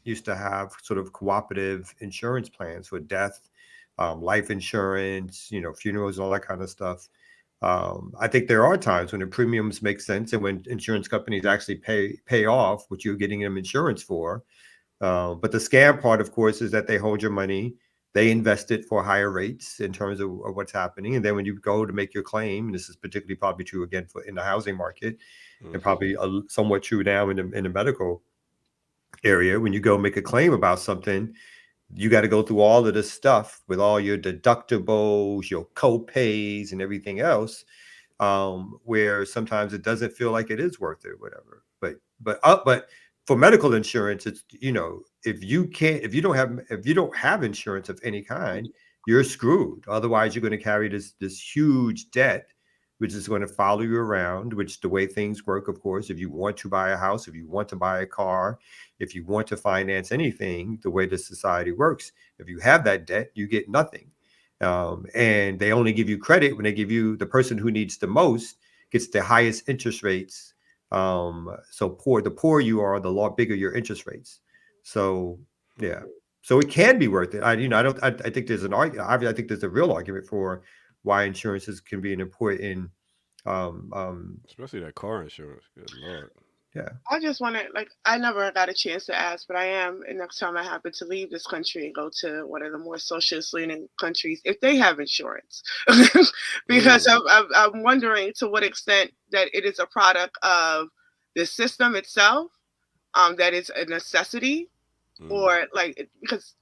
used to have sort of cooperative insurance plans for death, life insurance, funerals, all that kind of stuff. I think there are times when the premiums make sense and when insurance companies actually pay off what you're getting them insurance for. But the scam part, of course, is that they hold your money. They invest it for higher rates in terms of what's happening. And then when you go to make your claim, and this is particularly probably true again in the housing market, and probably somewhat true now in the medical area, when you go make a claim about something, you got to go through all of this stuff with all your deductibles, your co-pays, and everything else, where sometimes it doesn't feel like it is worth it, whatever. But for medical insurance, it's, if you don't have insurance of any kind, you're screwed. Otherwise, you're going to carry this huge debt, which is going to follow you around, which the way things work, of course, if you want to buy a house, if you want to buy a car, if you want to finance anything, the way this society works, if you have that debt, you get nothing. And they only give you credit when they give you, the person who needs the most gets the highest interest rates. So the poorer you are, the bigger your interest rates. So, yeah. So it can be worth it. I think there's an argument. I think there's a real argument for why insurances can be an important, especially that car insurance. Good Lord. Yeah. I just want to, I never got a chance to ask, but I am, and next time I happen to leave this country and go to one of the more socialist-leaning countries, if they have insurance, because I'm wondering to what extent that it is a product of the system itself, that is a necessity, or because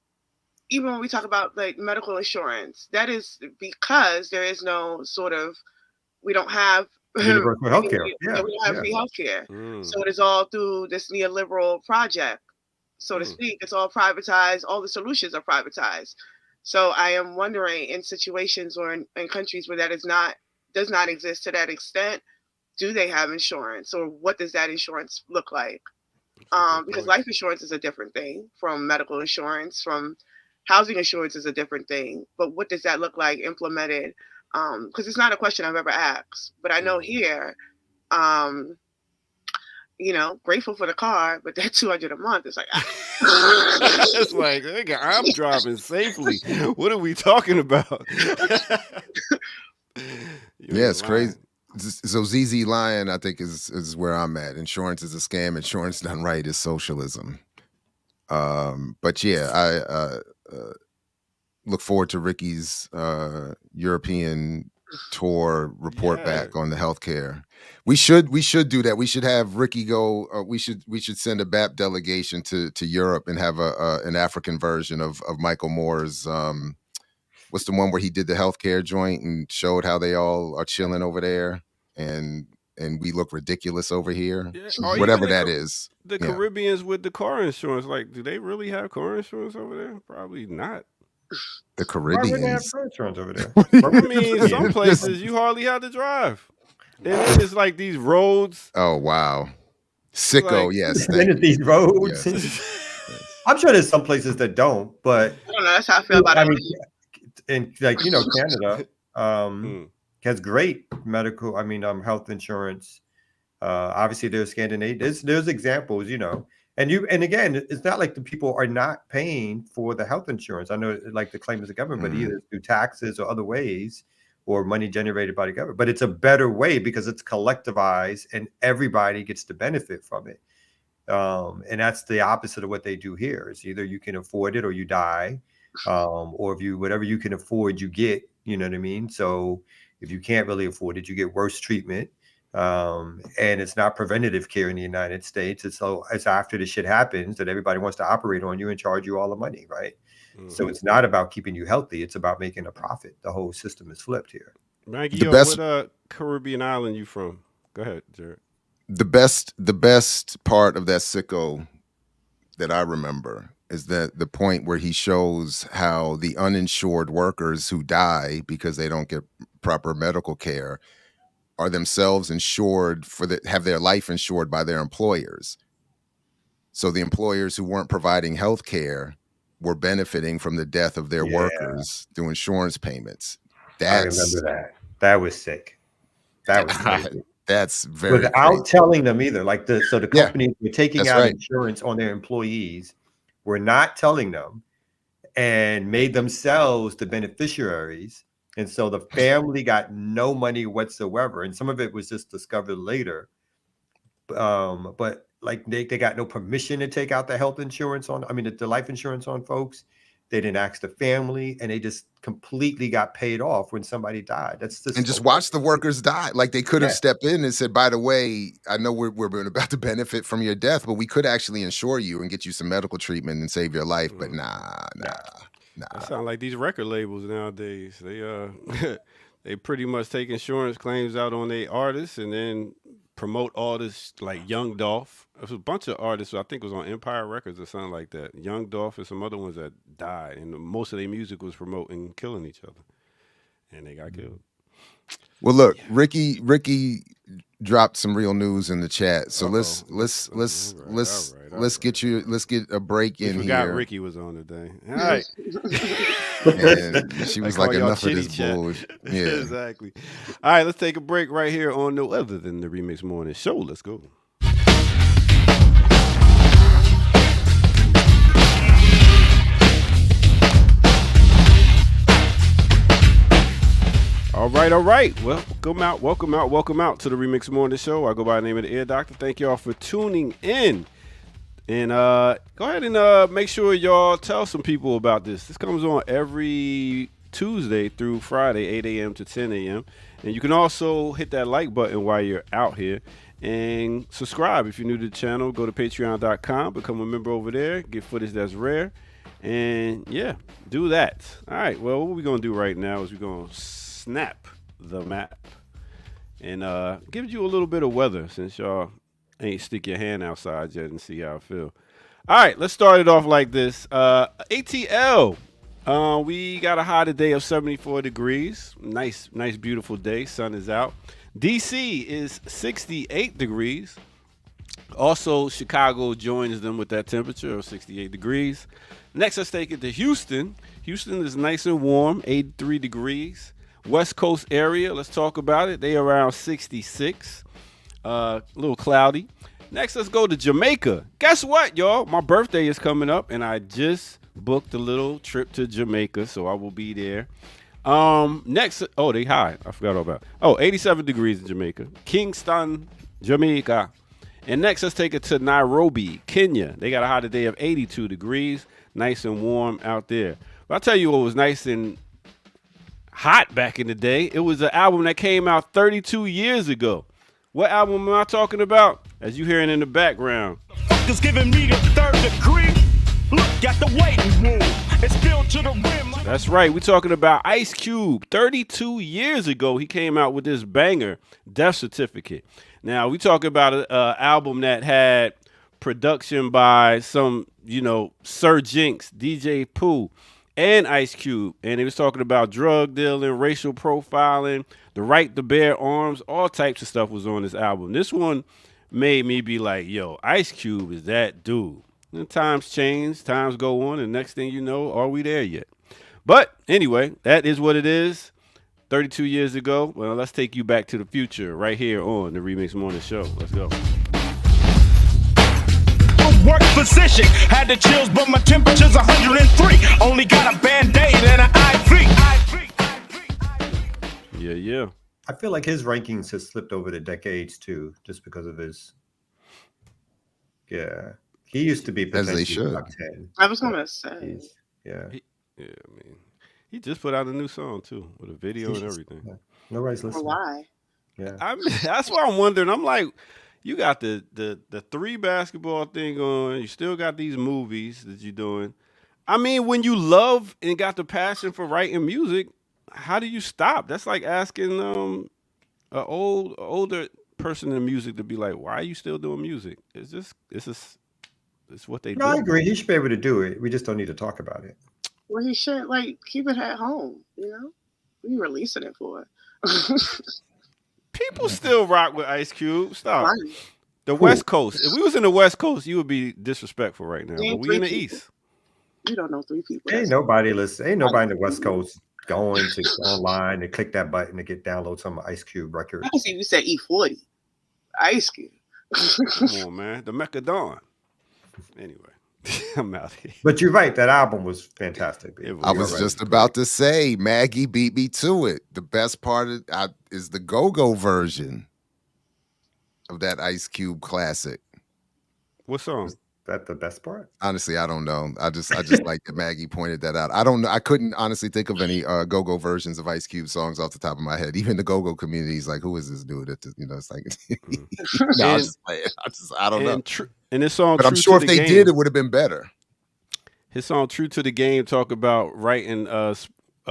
even when we talk about medical insurance, that is because there is no sort of, we don't have universal healthcare. We don't have free healthcare. So it is all through this neoliberal project, so to speak. It's all privatized. All the solutions are privatized. So I am wondering, in situations or in countries where that does not exist to that extent, do they have insurance, or what does that insurance look like? Because life insurance is a different thing from medical insurance, from housing insurance is a different thing. But what does that look like implemented? Because it's not a question I've ever asked, but I know here, grateful for the car, but that $200 a month is like, it's like, I'm driving safely. What are we talking about? Yeah, it's crazy. So ZZ Lion, I think, is where I'm at. Insurance is a scam. Insurance done right is socialism. But yeah, I look forward to Ricky's European tour report back on the healthcare. We should do that. We should have Ricky go. We should send a BAP delegation to Europe and have an African version of Michael Moore's. What's the one where he did the healthcare joint and showed how they all are chilling over there, and we look ridiculous over here. Yeah. Whatever that is. The Caribbeans with the car insurance, do they really have car insurance over there? Probably not. The Caribbeans. Why would they have car insurance over there? I mean, some places you hardly have to drive. And then it's these roads. Oh, wow. Sicko, yes. These roads. Yes. I'm sure there's some places that don't, but I don't know. That's how I feel about it. And Canada has great medical, health insurance. Obviously there's Scandinavia. There's examples, and again, it's not like the people are not paying for the health insurance. I know the claim is the government, but either through taxes or other ways, or money generated by the government. But it's a better way because it's collectivized and everybody gets to benefit from it. And that's the opposite of what they do here. It's either you can afford it or you die. Or if whatever you can afford, you get, you know what I mean? So if you can't really afford it, you get worse treatment. And it's not preventative care in the United States. It's after the shit happens that everybody wants to operate on you and charge you all the money, right? Mm-hmm. So it's not about keeping you healthy. It's about making a profit. The whole system is flipped here. Maggie, what Caribbean island you from? Go ahead, Jared. The best part of that Sicko that I remember is that the point where he shows how the uninsured workers who die because they don't get proper medical care are themselves insured have their life insured by their employers. So the employers who weren't providing health care were benefiting from the death of their workers through insurance payments. I remember that. That was sick. That was crazy. That's very without crazy. telling them either. Like the companies were taking out right. insurance on their employees, were not telling them, and made themselves the beneficiaries. And so the family got no money whatsoever. And some of it was just discovered later. But like they got no permission to take out the health insurance the life insurance on folks. They didn't ask the family, and they just completely got paid off when somebody died. That's just watch the workers die. Like they could have stepped in and said, by the way, I know we're about to benefit from your death, but we could actually insure you and get you some medical treatment and save your life. But nah. That sound like these record labels nowadays. They pretty much take insurance claims out on their artists and then promote artists like Young Dolph. There was a bunch of artists, I think it was on Empire Records or something like that. Young Dolph and some other ones that died, and most of their music was promoting killing each other, and they got killed. Well, look, Ricky dropped some real news in the chat, so let's get a break in here. Forgot Ricky was on today. All right. And she was like, enough of this bullshit. Yeah, exactly. All right, let's take a break right here on no other than the Remix Morning Show. Let's go. All right. Welcome out to the Remix Morning Show. I go by the name of the Ear Doctor. Thank y'all for tuning in. And go ahead and make sure y'all tell some people about this. This comes on every Tuesday through Friday, 8 a.m. to 10 a.m. And you can also hit that like button while you're out here. And subscribe if you're new to the channel. Go to patreon.com, become a member over there, get footage that's rare. And yeah, do that. All right, well, what we're going to do right now is we're going to snap the map and give you a little bit of weather since y'all ain't stick your hand outside yet and see how it feel. All right, let's start it off like this. ATL, we got a high today of 74 degrees. Nice, beautiful day. Sun is out. DC is 68 degrees. Also, Chicago joins them with that temperature of 68 degrees. Next, let's take it to Houston. Houston is nice and warm, 83 degrees. West Coast area, let's talk about it. They around 66, a little cloudy. Next, let's go to Jamaica. Guess what, y'all? My birthday is coming up, and I just booked a little trip to Jamaica, so I will be there. Next, they high. I forgot all about it. 87 degrees in Jamaica. Kingston, Jamaica. And next, let's take it to Nairobi, Kenya. They got a high today of 82 degrees. Nice and warm out there. But I'll tell you what was nice and hot back in the day. It was an album that came out 32 years ago. What album am I talking about? As you hearing in the background. Fuckers giving me the third degree. Look at the waiting room. It's filled to the rim. That's right. We're talking about Ice Cube. 32 years ago, he came out with this banger, Death Certificate. Now, we talk about an album that had production by some, Sir Jinx, DJ Pooh, and Ice Cube. And he was talking about drug dealing, racial profiling, the right to bear arms, all types of stuff was on this album. This one made me be like, yo, Ice Cube is that dude. And times change, times go on, and next thing you know, are we there yet? But anyway, that is what it is. 32 years ago. Well, let's take you back to the future right here on the Remix Morning Show. Let's go. Work position, had the chills, but my temperature's 103. Only got a Band-Aid and an IV. Yeah. I feel like his rankings has slipped over the decades too, just because of his. Yeah, he used to be potentially top 10. I was gonna say. He just put out a new song too with a video and everything. Yeah. Nobody's listening. Why? Yeah, that's why I'm wondering. I'm like, you got the 3 basketball thing on. You still got these movies that you're doing. I mean, when you love and got the passion for writing music, how do you stop? That's like asking an older person in music to be like, why are you still doing music? It's what they do. I agree. He should be able to do it. We just don't need to talk about it. Well, he should keep it at home. What are you releasing it for? People still rock with Ice Cube. Stop. Right. The West Coast. If we was in the West Coast, you would be disrespectful right now. But we in the East. You don't know 3 people. Ain't nobody listening. Ain't nobody in the West Coast going to go online and click that button to get download some Ice Cube records. I see you said E40. Ice Cube. Come on, man. The Mecca Dawn. Anyway, I'm out here. But you're right. That album was fantastic. I was just about to say, Maggie beat me to it. The best part is the go-go version of that Ice Cube classic. What song? Is that the best part? Honestly, I don't know. I just like that Maggie pointed that out. I don't know. I couldn't honestly think of any go-go versions of Ice Cube songs off the top of my head. Even the go-go community is like, who is this dude? It's like, no, I don't know. And this song, but I'm sure if they did, it would have been better. His song "True to the Game" talk about writing a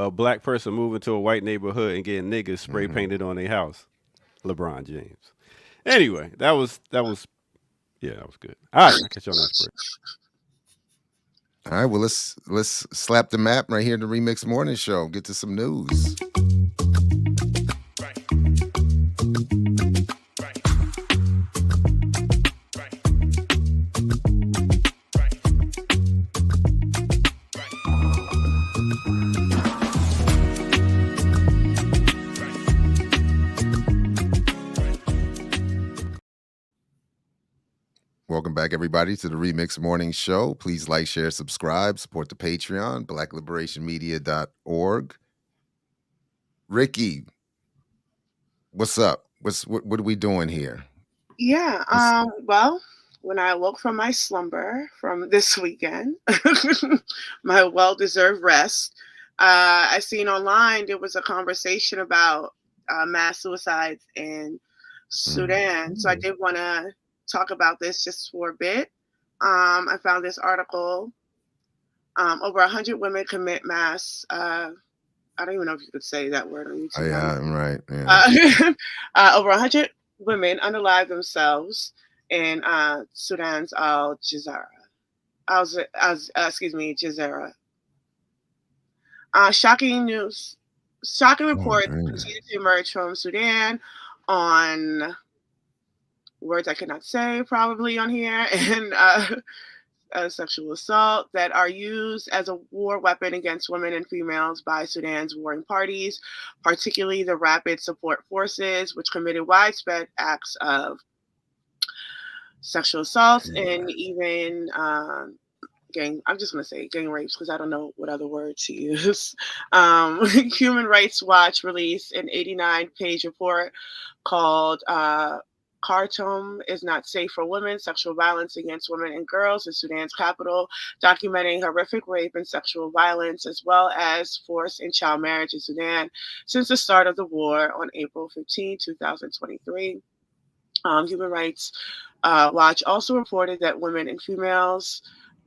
black person moving to a white neighborhood and getting niggas spray painted on their house. LeBron James. Anyway, that was good. All right, I'll catch you on next break. All right, well let's slap the map right here in the Remix Morning Show. Get to some news. Welcome back, everybody, to the Remix Morning Show. Please like, share, subscribe, support the Patreon, blackliberationmedia.org. Ricky, what's up? What are we doing here? Yeah, well, when I woke from my slumber from this weekend, my well-deserved rest, I seen online there was a conversation about mass suicides in Sudan. So I did want to talk about this just for a bit. I found this article. Over 100 women commit mass. I don't even know if you could say that word on YouTube. Oh, yeah, I'm right. Yeah. Over 100 women unalive themselves in Sudan's Al Jazeera. Jazeera. Shocking reports continue to emerge from Sudan on words I cannot say probably on here, and sexual assault that are used as a war weapon against women and females by Sudan's warring parties, particularly the Rapid Support Forces, which committed widespread acts of sexual assault and even I'm just going to say gang rapes because I don't know what other word to use. Human Rights Watch released an 89-page report called Khartoum is not safe for women, sexual violence against women and girls in Sudan's capital, documenting horrific rape and sexual violence, as well as forced and child marriage in Sudan since the start of the war on April 15, 2023. Human Rights Watch also reported that women and females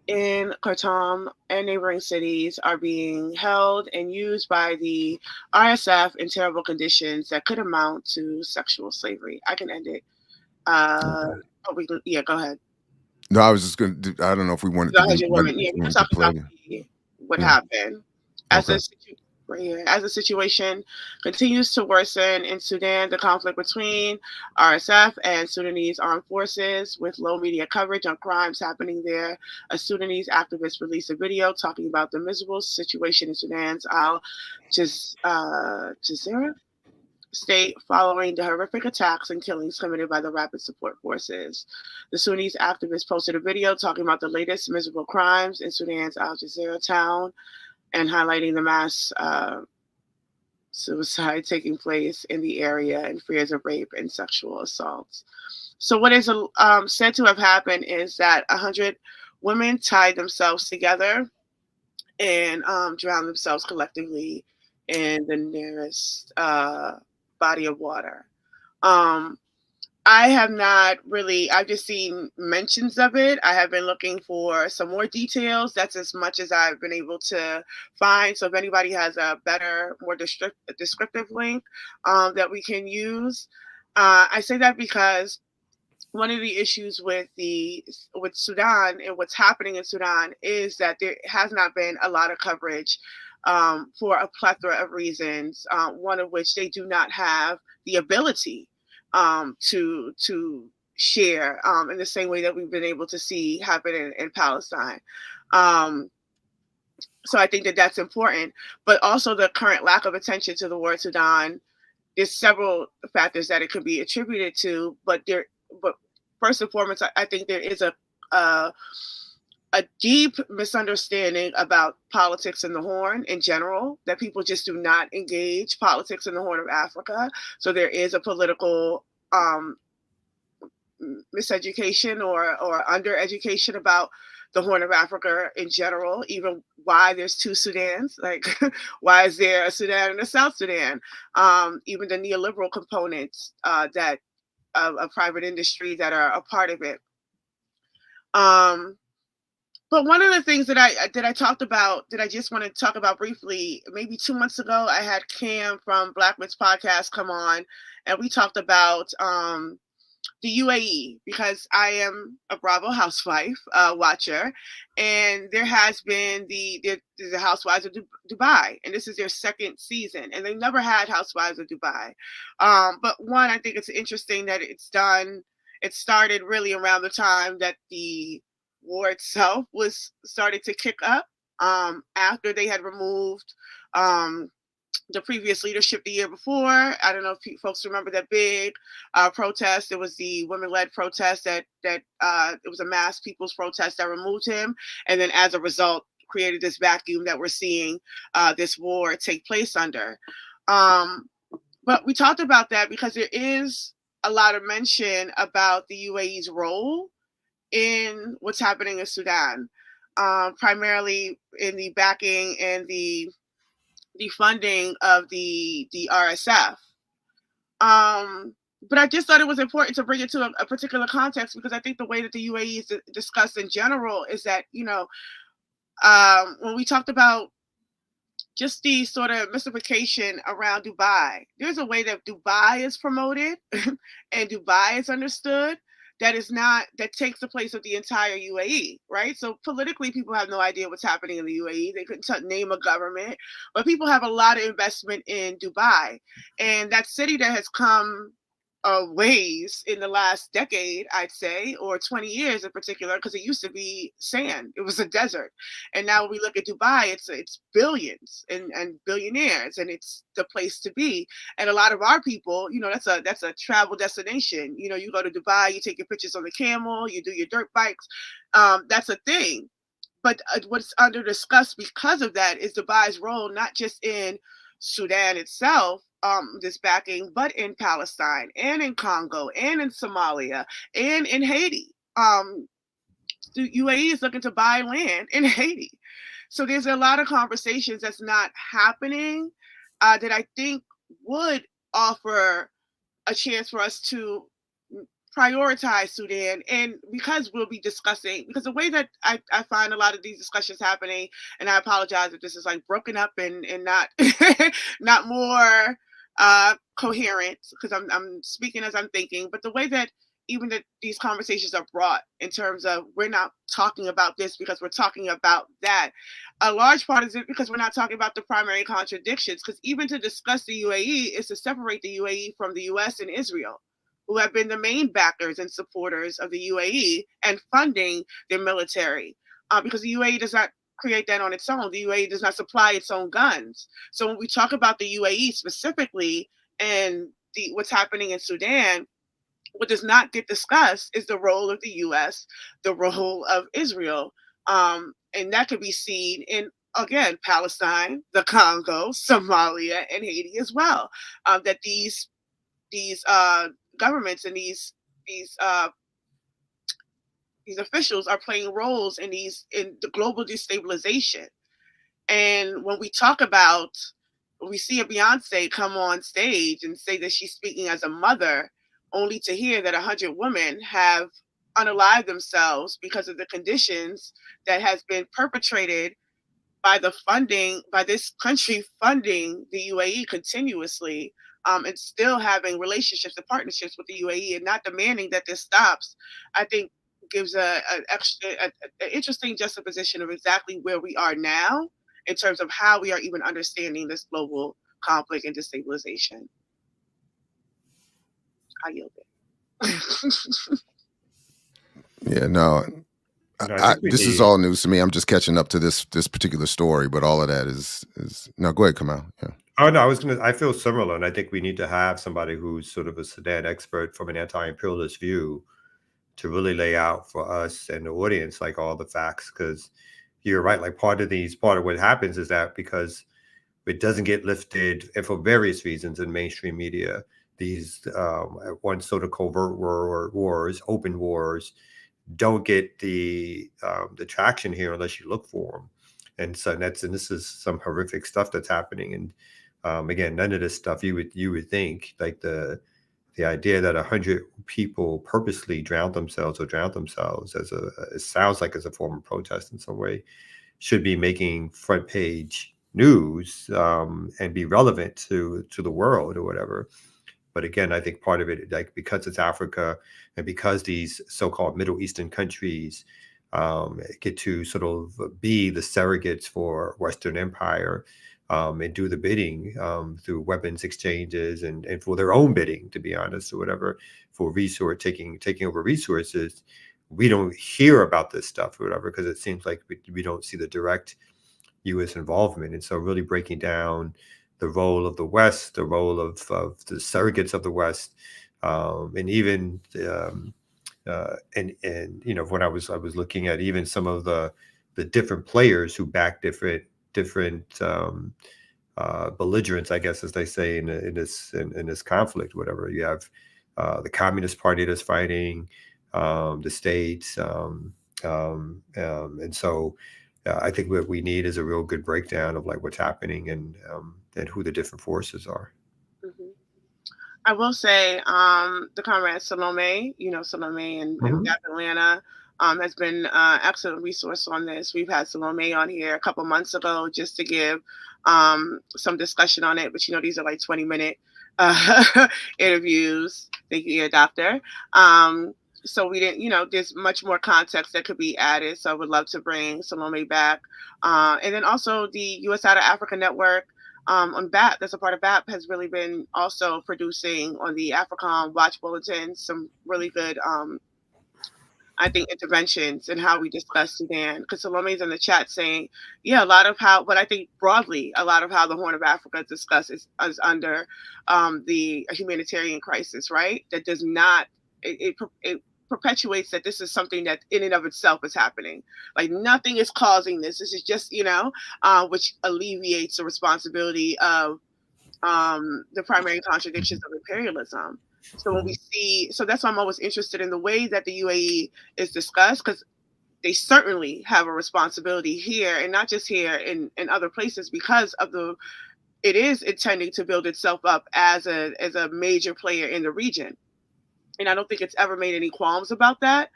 in Khartoum and neighboring cities are being held and used by the RSF in terrible conditions that could amount to sexual slavery. I can end it. Go ahead. No, I was just going to. I don't know if we wanted to. We're talking about what happened as the situation continues to worsen in Sudan. The conflict between RSF and Sudanese armed forces, with low media coverage on crimes happening there. A Sudanese activist released a video talking about the miserable situation in Sudan's Al Jazeera state following the horrific attacks and killings committed by the Rapid Support Forces. The Sudanese activist posted a video talking about the latest miserable crimes in Sudan's Al Jazeera town and highlighting the mass suicide taking place in the area and fears of rape and sexual assaults. So what is said to have happened is that 100 women tied themselves together and drowned themselves collectively in the nearest body of water. I've just seen mentions of it. I have been looking for some more details. That's as much as I've been able to find. So if anybody has a better, more descriptive link that we can use, I say that because one of the issues with Sudan and what's happening in Sudan is that there has not been a lot of coverage for a plethora of reasons, one of which they do not have the ability to share in the same way that we've been able to see happen in Palestine. So I think that that's important, but also the current lack of attention to the word Sudan. There's several factors that it could be attributed to, but first and foremost, I think there is a deep misunderstanding about politics in the Horn in general, that people just do not engage politics in the Horn of Africa. So there is a political miseducation or undereducation about the Horn of Africa in general, even why there's two Sudans, like why is there a Sudan and a South Sudan? Even the neoliberal components that of private industry that are a part of it. But one of the things that I talked about, that I just want to talk about briefly, maybe 2 months ago, I had Cam from Black Myths Podcast come on, and we talked about the UAE, because I am a Bravo housewife watcher, and there has been the Housewives of Dubai, and this is their second season, and they never had Housewives of Dubai. But one, I think it's interesting that it started really around the time that the war itself was started to kick up, after they had removed the previous leadership the year before. I don't know if folks remember that big protest. It was the women-led protest that it was a mass people's protest that removed him, and then as a result created this vacuum that we're seeing this war take place under. But we talked about that because there is a lot of mention about the UAE's role in what's happening in Sudan, primarily in the backing and the funding of the RSF. But I just thought it was important to bring it to a particular context, because I think the way that the UAE is discussed in general is that, when we talked about just the sort of mystification around Dubai, there's a way that Dubai is promoted and Dubai is understood that takes the place of the entire UAE, right? So politically, people have no idea what's happening in the UAE. They couldn't name a government, but people have a lot of investment in Dubai. And that city that has come ways in the last decade, I'd say, or 20 years in particular, because it used to be sand. It was a desert. And now when we look at Dubai, it's billions and billionaires, and it's the place to be. And a lot of our people, that's a travel destination. You go to Dubai, you take your pictures on the camel, you do your dirt bikes. That's a thing. But what's under discussed because of that is Dubai's role, not just in Sudan itself, this backing, but in Palestine and in Congo and in Somalia and in Haiti. The UAE is looking to buy land in Haiti. So there's a lot of conversations that's not happening that I think would offer a chance for us to prioritize Sudan. And because we'll be discussing, because the way that I find a lot of these discussions happening, and I apologize if this is like broken up and not not more coherent, because I'm speaking as I'm thinking, but the way that even that these conversations are brought in terms of we're not talking about this because we're talking about that. A large part is it because we're not talking about the primary contradictions, because even to discuss the UAE is to separate the UAE from the US and Israel, who have been the main backers and supporters of the UAE and funding their military, because the UAE does not create that on its own. The UAE does not supply its own guns. So when we talk about the UAE specifically and what's happening in Sudan, what does not get discussed is the role of the U.S., the role of Israel. And that could be seen in, again, Palestine, the Congo, Somalia, and Haiti as well. That these governments and these officials are playing roles in the global destabilization. And when we talk about, we see a Beyonce come on stage and say that she's speaking as a mother, only to hear that 100 women have unalived themselves because of the conditions that has been perpetrated by this country funding the UAE continuously, and still having relationships and partnerships with the UAE and not demanding that this stops, I think gives an interesting juxtaposition of exactly where we are now in terms of how we are even understanding this global conflict and destabilization. I yield it. Yeah, no, This is all news to me. I'm just catching up to this particular story, but all of that is no. Go ahead, Kamal. Yeah. Oh no, I feel similar, and I think we need to have somebody who's sort of a Sudan expert from an anti-imperialist view to really lay out for us and the audience like all the facts, because you're right. Like part of what happens is that because it doesn't get lifted, and for various reasons in mainstream media, these one sort of covert wars, open wars, don't get the traction here unless you look for them. And so this is some horrific stuff that's happening. And again, none of this stuff you would think, like the idea that 100 people purposely drowned themselves it sounds like as a form of protest in some way, should be making front page news and be relevant to the world or whatever. But again, I think part of it, like because it's Africa and because these so-called Middle Eastern countries get to sort of be the surrogates for Western empire and do the bidding through weapons exchanges and for their own bidding, to be honest, or whatever, for taking over resources, we don't hear about this stuff or whatever, because it seems like we don't see the direct U.S. involvement. And so really breaking down the role of the West, the role of the surrogates of the West, and even and you know, when I was looking at even some of the different players who back different belligerents, I guess, as they say in this conflict, whatever. You have the Communist Party that's fighting the states, and so I think what we need is a real good breakdown of like what's happening and who the different forces are. Mm-hmm. I will say the comrade Salome, Salome in Gap Atlanta, has been an excellent resource on this. We've had Salome on here a couple months ago just to give some discussion on it, but these are like 20-minute interviews. Thank you, doctor. So we didn't, there's much more context that could be added. So I would love to bring Salome back. And then also the U.S. Out of Africa Network on BAP, that's a part of BAP, has really been also producing on the AFRICOM Watch Bulletin some really good, I think, interventions in how we discuss Sudan. Because Salome's in the chat saying, a lot of how, but I think broadly, a lot of how the Horn of Africa is discussed is under the humanitarian crisis, right? That does not, it perpetuates that this is something that in and of itself is happening. Like nothing is causing this. This is just, which alleviates the responsibility of the primary contradictions of imperialism. So when we see, so that's why I'm always interested in the way that the UAE is discussed, because they certainly have a responsibility here, and not just here, in other places, because of it is intending to build itself up as a major player in the region. And I don't think it's ever made any qualms about that,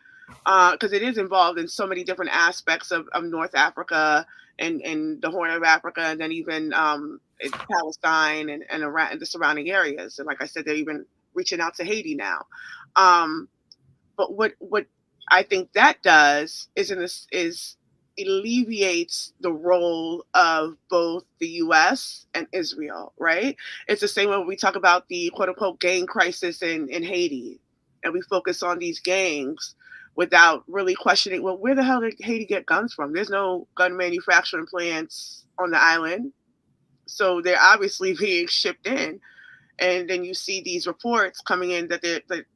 because it is involved in so many different aspects of North Africa and the Horn of Africa, and then even Palestine and around the surrounding areas. And like I said, they're even reaching out to Haiti now. But what I think that does is alleviates the role of both the U.S. and Israel, right? It's the same when we talk about the quote-unquote gang crisis in Haiti. And we focus on these gangs without really questioning, well, where the hell did Haiti get guns from? There's no gun manufacturing plants on the island. So they're obviously being shipped in. And then you see these reports coming in that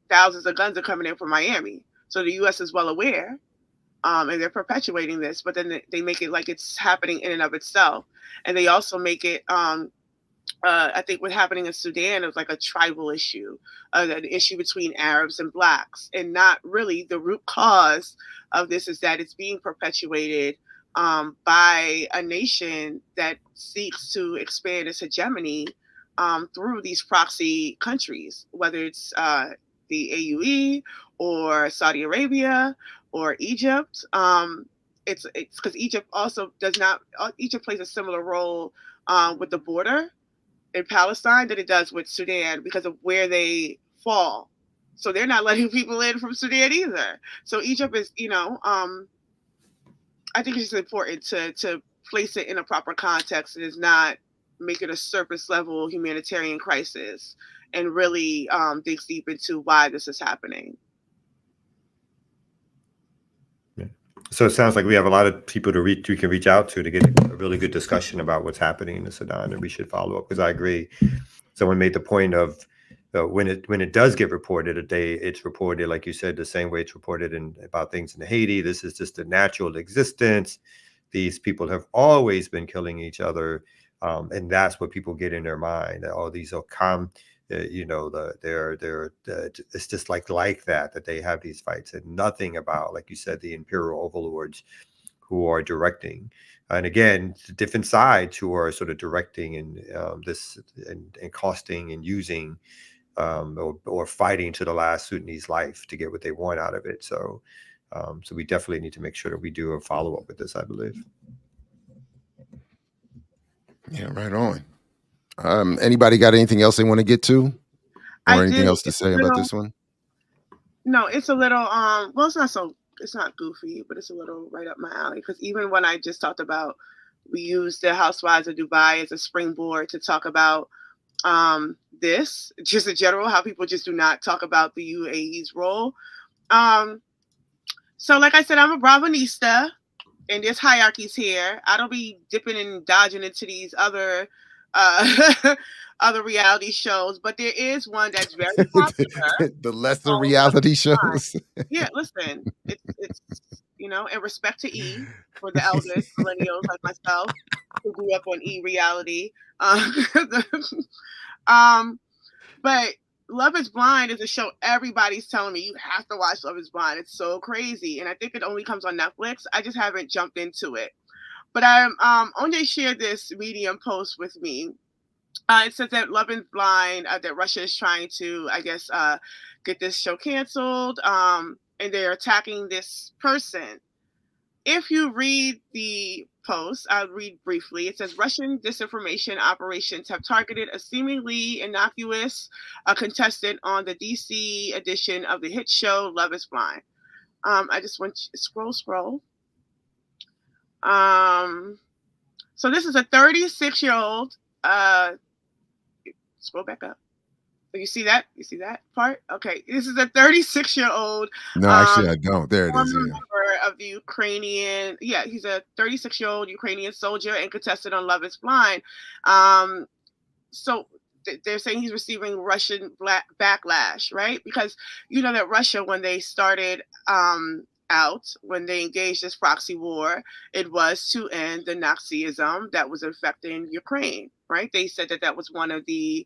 thousands of guns are coming in from Miami. So the U.S. is well aware, and they're perpetuating this. But then they make it like it's happening in and of itself. And they also make it I think what's happening in Sudan is like a tribal issue, an issue between Arabs and Blacks, and not really the root cause of this is that it's being perpetuated by a nation that seeks to expand its hegemony through these proxy countries, whether it's the AUE or Saudi Arabia or Egypt. It's because Egypt also Egypt plays a similar role with the border in Palestine than it does with Sudan because of where they fall. So they're not letting people in from Sudan either. So Egypt is, I think it's just important to place it in a proper context and is not make it a surface level humanitarian crisis and really digs deep into why this is happening. Yeah. So it sounds like we have a lot of people we can reach out to get a really good discussion about what's happening in the Sudan, and we should follow up, because I agree. Someone made the point of when it does get reported, it's reported, like you said, the same way it's reported about things in Haiti. This is just a natural existence. These people have always been killing each other, and that's what people get in their mind. All these it's just like that they have these fights, and nothing about, like you said, the imperial overlords who are directing. And again, different sides who are sort of directing and this and costing and using or fighting to the last Sudanese life to get what they want out of it. So we definitely need to make sure that we do a follow up with this, I believe. Yeah, right on. Anybody got anything else they want to get to, or anything else to say about this one? No, it's a little well, it's not goofy, but it's a little right up my alley, because even when I just talked about, we used the Housewives of Dubai as a springboard to talk about this, just in general, how people just do not talk about the UAE's role. So like I said, I'm a Bravoista, and there's hierarchies here. I don't be dipping and dodging into these other other reality shows, but there is one that's very popular. The lesser reality shows. Yeah, listen, it's in respect to E, for the elders, millennials like myself, who grew up on E reality. But Love is Blind is a show everybody's telling me you have to watch. Love is Blind. It's so crazy, and I think it only comes on Netflix. I just haven't jumped into it. But Onye shared this Medium post with me. It says that Love is Blind, that Russia is trying to, I guess, get this show canceled, and they're attacking this person. If you read the post, I'll read briefly. It says Russian disinformation operations have targeted a seemingly innocuous contestant on the DC edition of the hit show Love is Blind. I just went scroll. So this is a 36-year-old. Scroll back up. You see that? You see that part? Okay. This is a 36-year-old. No, actually, I don't. There it is. Member of the Ukrainian. Yeah, he's a 36-year-old Ukrainian soldier and contestant on Love is Blind. So they're saying he's receiving Russian backlash, right? Because you know that Russia, when they started when they engaged this proxy war, it was to end the Nazism that was affecting Ukraine, right? They said that was one of the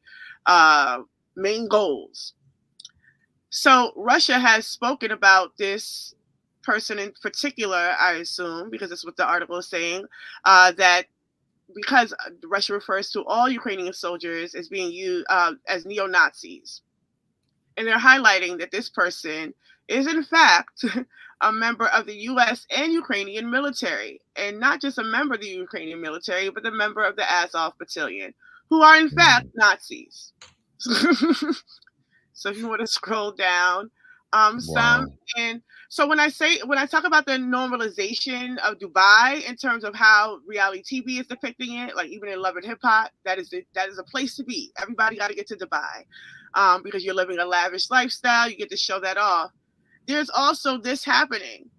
main goals. So Russia has spoken about this person in particular, I assume, because that's what the article is saying, that because Russia refers to all Ukrainian soldiers as being used as neo-Nazis. And they're highlighting that this person is in fact a member of the U.S. and Ukrainian military, and not just a member of the Ukrainian military, but a member of the Azov Battalion, who are in fact Nazis. So if you want to scroll down, and so when I talk about the normalization of Dubai in terms of how reality TV is depicting it, like even in Love and Hip Hop, that is a place to be. Everybody got to get to Dubai because you're living a lavish lifestyle. You get to show that off. There's also this happening,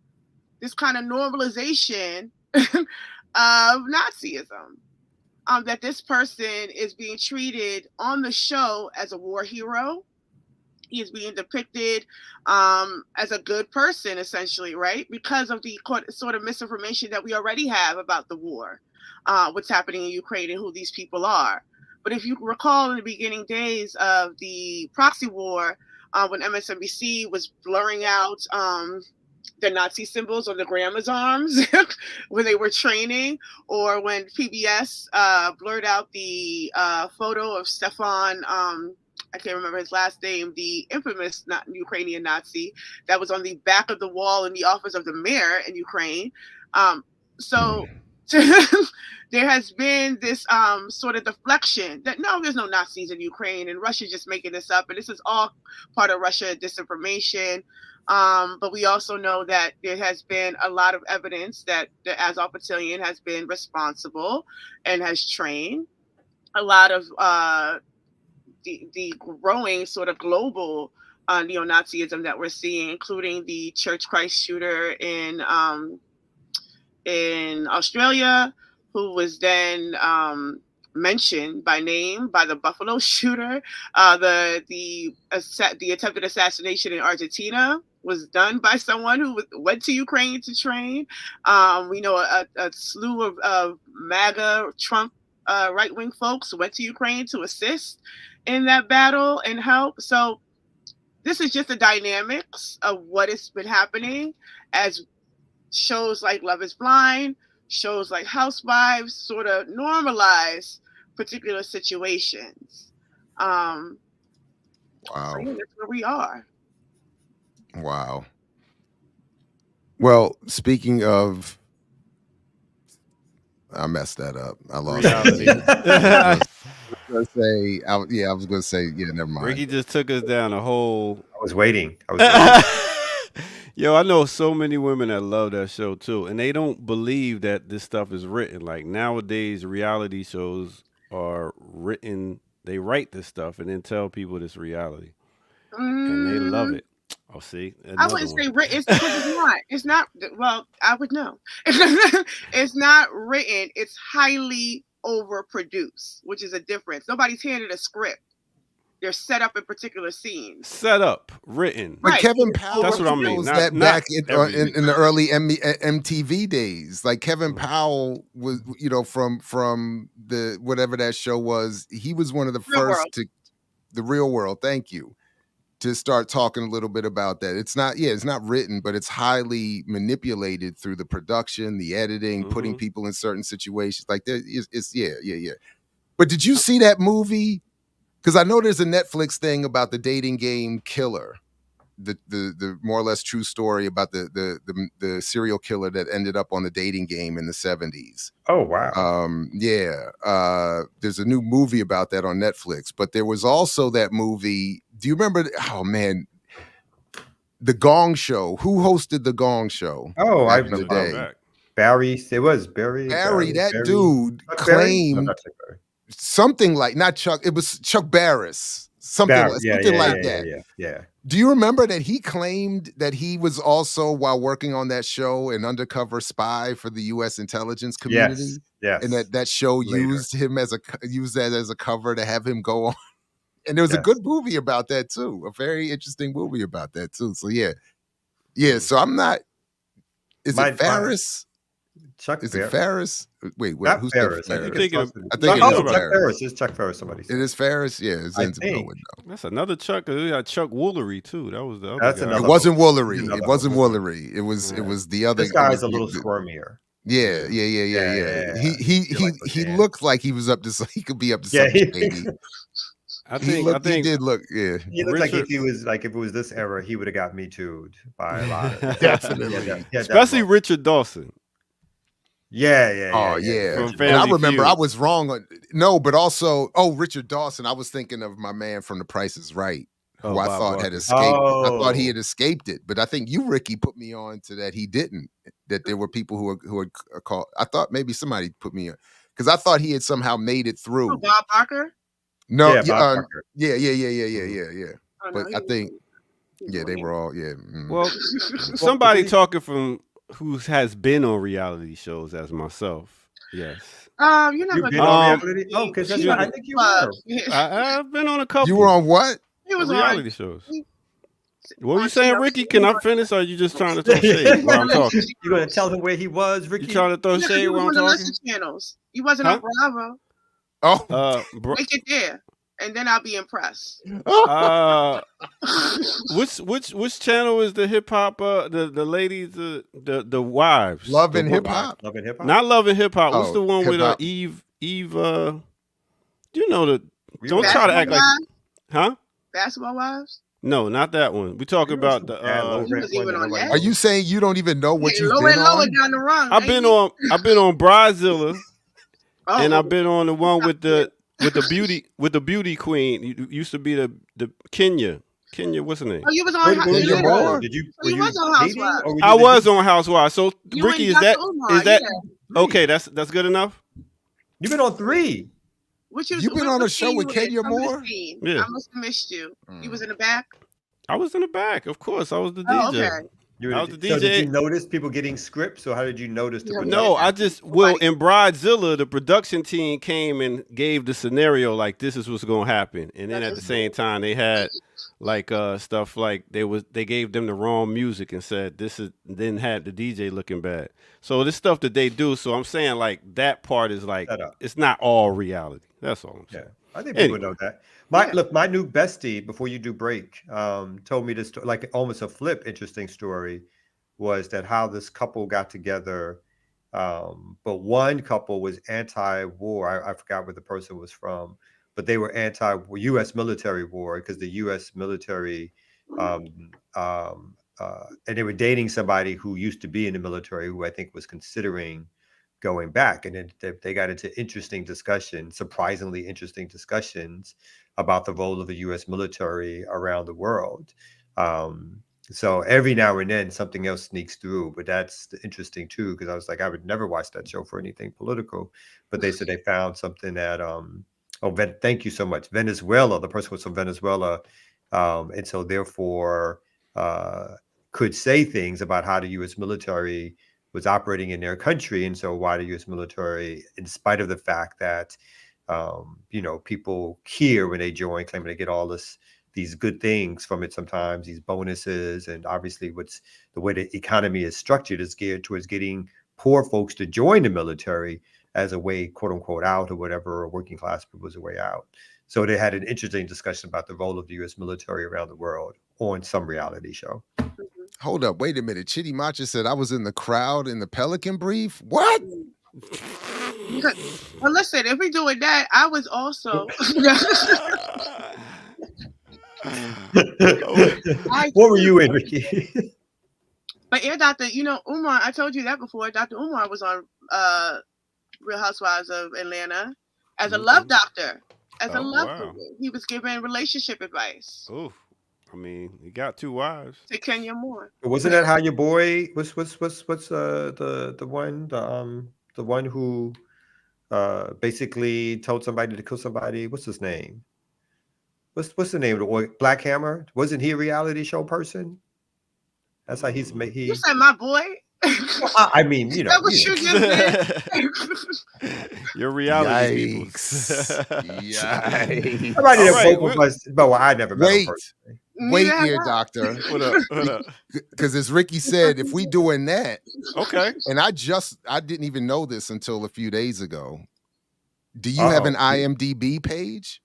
this kind of normalization of Nazism. That this person is being treated on the show as a war hero. He is being depicted as a good person, essentially, right? Because of the sort of misinformation that we already have about the war, what's happening in Ukraine and who these people are. But if you recall in the beginning days of the proxy war, when MSNBC was blurring out the Nazi symbols on the grandma's arms when they were training, or when PBS blurred out the photo of Stefan, I can't remember his last name, the infamous Ukrainian Nazi that was on the back of the wall in the office of the mayor in Ukraine. So there has been this sort of deflection that no, there's no Nazis in Ukraine and Russia's just making this up. And this is all part of Russia disinformation. But we also know that there has been a lot of evidence that the Azov Battalion has been responsible and has trained a lot of the growing sort of global neo-Nazism that we're seeing, including the Church Christ shooter in in Australia, who was then mentioned by name by the Buffalo shooter. The attempted assassination in Argentina was done by someone who went to Ukraine to train. We know a slew of MAGA Trump right-wing folks went to Ukraine to assist in that battle and help. So this is just the dynamics of what has been happening as shows like Love is Blind, shows like Housewives sort of normalize particular situations. Wow. So yeah, that's where we are. Wow. Well, speaking of, I messed that up. I lost it. I was gonna say, never mind. Ricky just took us down a whole. I was waiting. Yo, I know so many women that love that show too, and they don't believe that this stuff is written. Like nowadays, reality shows are written. They write this stuff and then tell people this reality, and they love it. Oh, see, I wouldn't say written. It's because it's not. It's not. Well, I would know. It's not written. It's highly overproduced, which is a difference. Nobody's handed a script. They're set up in particular scenes. Set up, written. But Right. Kevin Powell, That's what I mean. was Not- that not back in the early MTV days. Like Kevin Powell was, from the whatever that show was. He was one of the Real first World. to the Real World. Thank you. To start talking a little bit about that. It's not written, but it's highly manipulated through the production, the editing, putting people in certain situations. Like yeah. But did you see that movie? Because I know there's a Netflix thing about the dating game killer, the more or less true story about the serial killer that ended up on the dating game in the 70s. Oh wow. There's a new movie about that on Netflix, but there was also that movie. Do you remember? Oh man, The Gong Show. Who hosted The Gong Show? Oh, I back in the remember. day. Barry. It was Barry. Barry, that Barry. dude Chuck Berry? No, claimed not Chuck Berry. something like not Chuck. It was Chuck Barris. Something Barry, like that. Yeah. Do you remember that he claimed that he was also, while working on that show, an undercover spy for the U.S. intelligence community? Yes. And that show Later. used that as a cover to have him go on. And there was a good movie about that too. A very interesting movie about that too. So yeah. So I'm not. Is it Ferris? Chuck Is Berry. it Ferris? Wait, Not who's Ferris. Ferris? I think it's I think it Chuck is Ferris. Ferris. It's Chuck Ferris. Somebody said. It is Ferris. Yeah, it's I Enzo think. would know. That's another Chuck. We got Chuck Woolery too. That was the other That's guy. another- It wasn't Woolery. Another It wasn't one. Woolery. It was the other. This guy's it a little was- squirmier. Yeah. Yeah. He looked like he was up to. He could be up to Yeah, something. Maybe. I He think. did look. Yeah. He looked like Richard- if it was this era, he would have got me too'd by a lot. Of Definitely. Yeah, Especially Richard Dawson. Yeah. Oh yeah. From And I Family remember Feud. I was wrong on but also Richard Dawson. I was thinking of my man from The Price is Right, who I Bob thought Barker. had escaped. I thought he Oh. had escaped it, but I think you, Ricky, put me on to that he didn't. That there were people who had called. I thought maybe somebody put me on because I thought he had somehow made it through. Oh, Bob Barker. No, Yeah, Bob Barker. yeah. Oh, But no, I think he- they were all Well, somebody talking from who has been on reality shows as myself. Yes, you're not You've gonna been Um, on reality? Oh, because you- I think you were. I've been on a couple. you were on what? He was reality on. shows. What were you saying, Ricky? Can I finish, or are you just trying to throw Yeah. shade while I'm talking? You gonna tell him where he was, Ricky? You trying to throw Yeah, shade you while I'm was on the talking? lesser channels. You wasn't Huh? on Bravo. Oh, Make it there, and then I'll be impressed. Which channel is the hip hop? The ladies, the wives. Love The and wo- Hip Hop. Love and Hip Hop. Not Love and Hip Hop. What's Oh, the one with Hip-Hop. Eve? You know the. We Don't were- try to act like. Wives? Huh? Basketball Wives. No, not that one. We talking There was about the. some bad low You rent was even one that on nobody- that? Are you saying you don't even know what Yeah, you've lower been and lower on? down the rung. I've been on Bridezilla, Oh, and I've been on the one with the beauty queen. It used to be the Kenya. What's her name? Oh, you was Where on. did you Yeah. go? Did you? So you were was on dating, Housewives. or were you I just- was on Housewives. So You Ricky, and is that Dr. Umar, is that yeah. okay? That's good enough. You've been on 3. You been on a show with Kenya Moore? Yeah. I must have missed you. Mm. You was in the back. I was in the back, of course. I was the Oh, DJ. okay. I was the So did DJ. you notice people getting scripts, or how did you notice the production? No, I just in Bridezilla, the production team came and gave the scenario like this is what's gonna happen, and then at the same time they had like stuff like they gave them the wrong music and said this is, then had the DJ looking bad. So this stuff that they do. So I'm saying like that part is like it's not all reality. That's all I'm saying. Yeah, I think people know that. My new bestie, before you do break, told me this, like almost a flip interesting story, was that how this couple got together. But one couple was anti-war. I forgot where the person was from, but they were anti-U.S. military war because the U.S. military, and they were dating somebody who used to be in the military, who I think was considering going back, and then they got into interesting discussions, surprisingly interesting discussions about the role of the U.S. military around the world. So every now and then something else sneaks through, but that's interesting too, because I was like, I would never watch that show for anything political, but they said they found something that, thank you so much, Venezuela, the person was from Venezuela, and so therefore could say things about how the U.S. military was operating in their country, and so why the U.S. military, in spite of the fact that people here when they join, claiming they get all these good things from it, sometimes these bonuses, and obviously the way the economy is structured is geared towards getting poor folks to join the military as a way, quote unquote, out, or whatever, or working class people as a way out. So they had an interesting discussion about the role of the U.S. military around the world on some reality show. Hold up, wait a minute. Chitty Macha said I was in the crowd in the Pelican Brief. What? Well, listen, if we're doing that, I was also. What were you in, Ricky? But Dr. Umar, I told you that before. Dr. Umar was on Real Housewives of Atlanta as a love doctor. He was giving relationship advice. Oh. I mean, he got 2 wives. To Kenya Moore. Wasn't that how your boy what's the one who basically told somebody to kill somebody? What's his name? What's the name of the Black Hammer? Wasn't he a reality show person? That's how he's made. You said my boy. I mean, That was you just said. Your reality people. Yikes. Somebody that vocal was, but I never met him personally. Wait here, doctor. What up? Because as Ricky said, if we doing that, okay. And I didn't even know this until a few days ago. Do you have an IMDb page?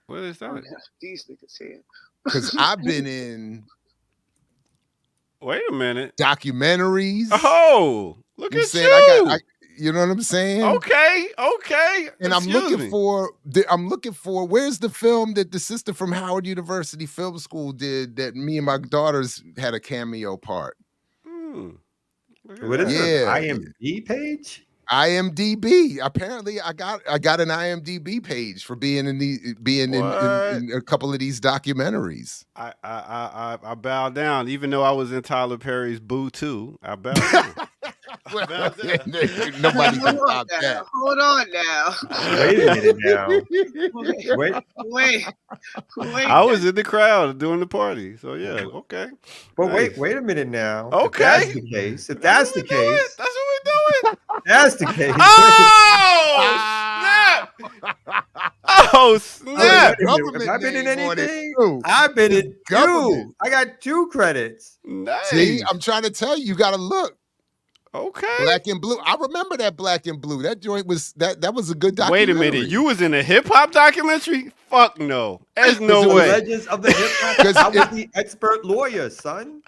What is that? These niggas here. Because I've been in. Wait a minute. Documentaries. Oh, look at you. You know what I'm saying? Okay. And I'm looking for where's the film that the sister from Howard University Film School did that me and my daughters had a cameo part. What is it? IMDb page? IMDb. Apparently, I got an IMDb page for being in a couple of these documentaries. I bowed down, even though I was in Tyler Perry's Boo 2. I bowed down. Nobody can stop that. Hold on now. Wait a minute now. Wait. I was in the crowd during the party, so yeah, okay. But wait a minute now. Okay. If that's the case, that's what we're doing. That's the case. Oh snap! Have I been in anything? I've been in 2. I got 2 credits. Nice. See, I'm trying to tell you, you got to look. Okay. Black and Blue. I remember that Black and Blue. That joint was that was a good documentary. Wait a minute. You was in a hip hop documentary? Fuck no. There's no way. Legends of the hip hop. I was the expert lawyer, son.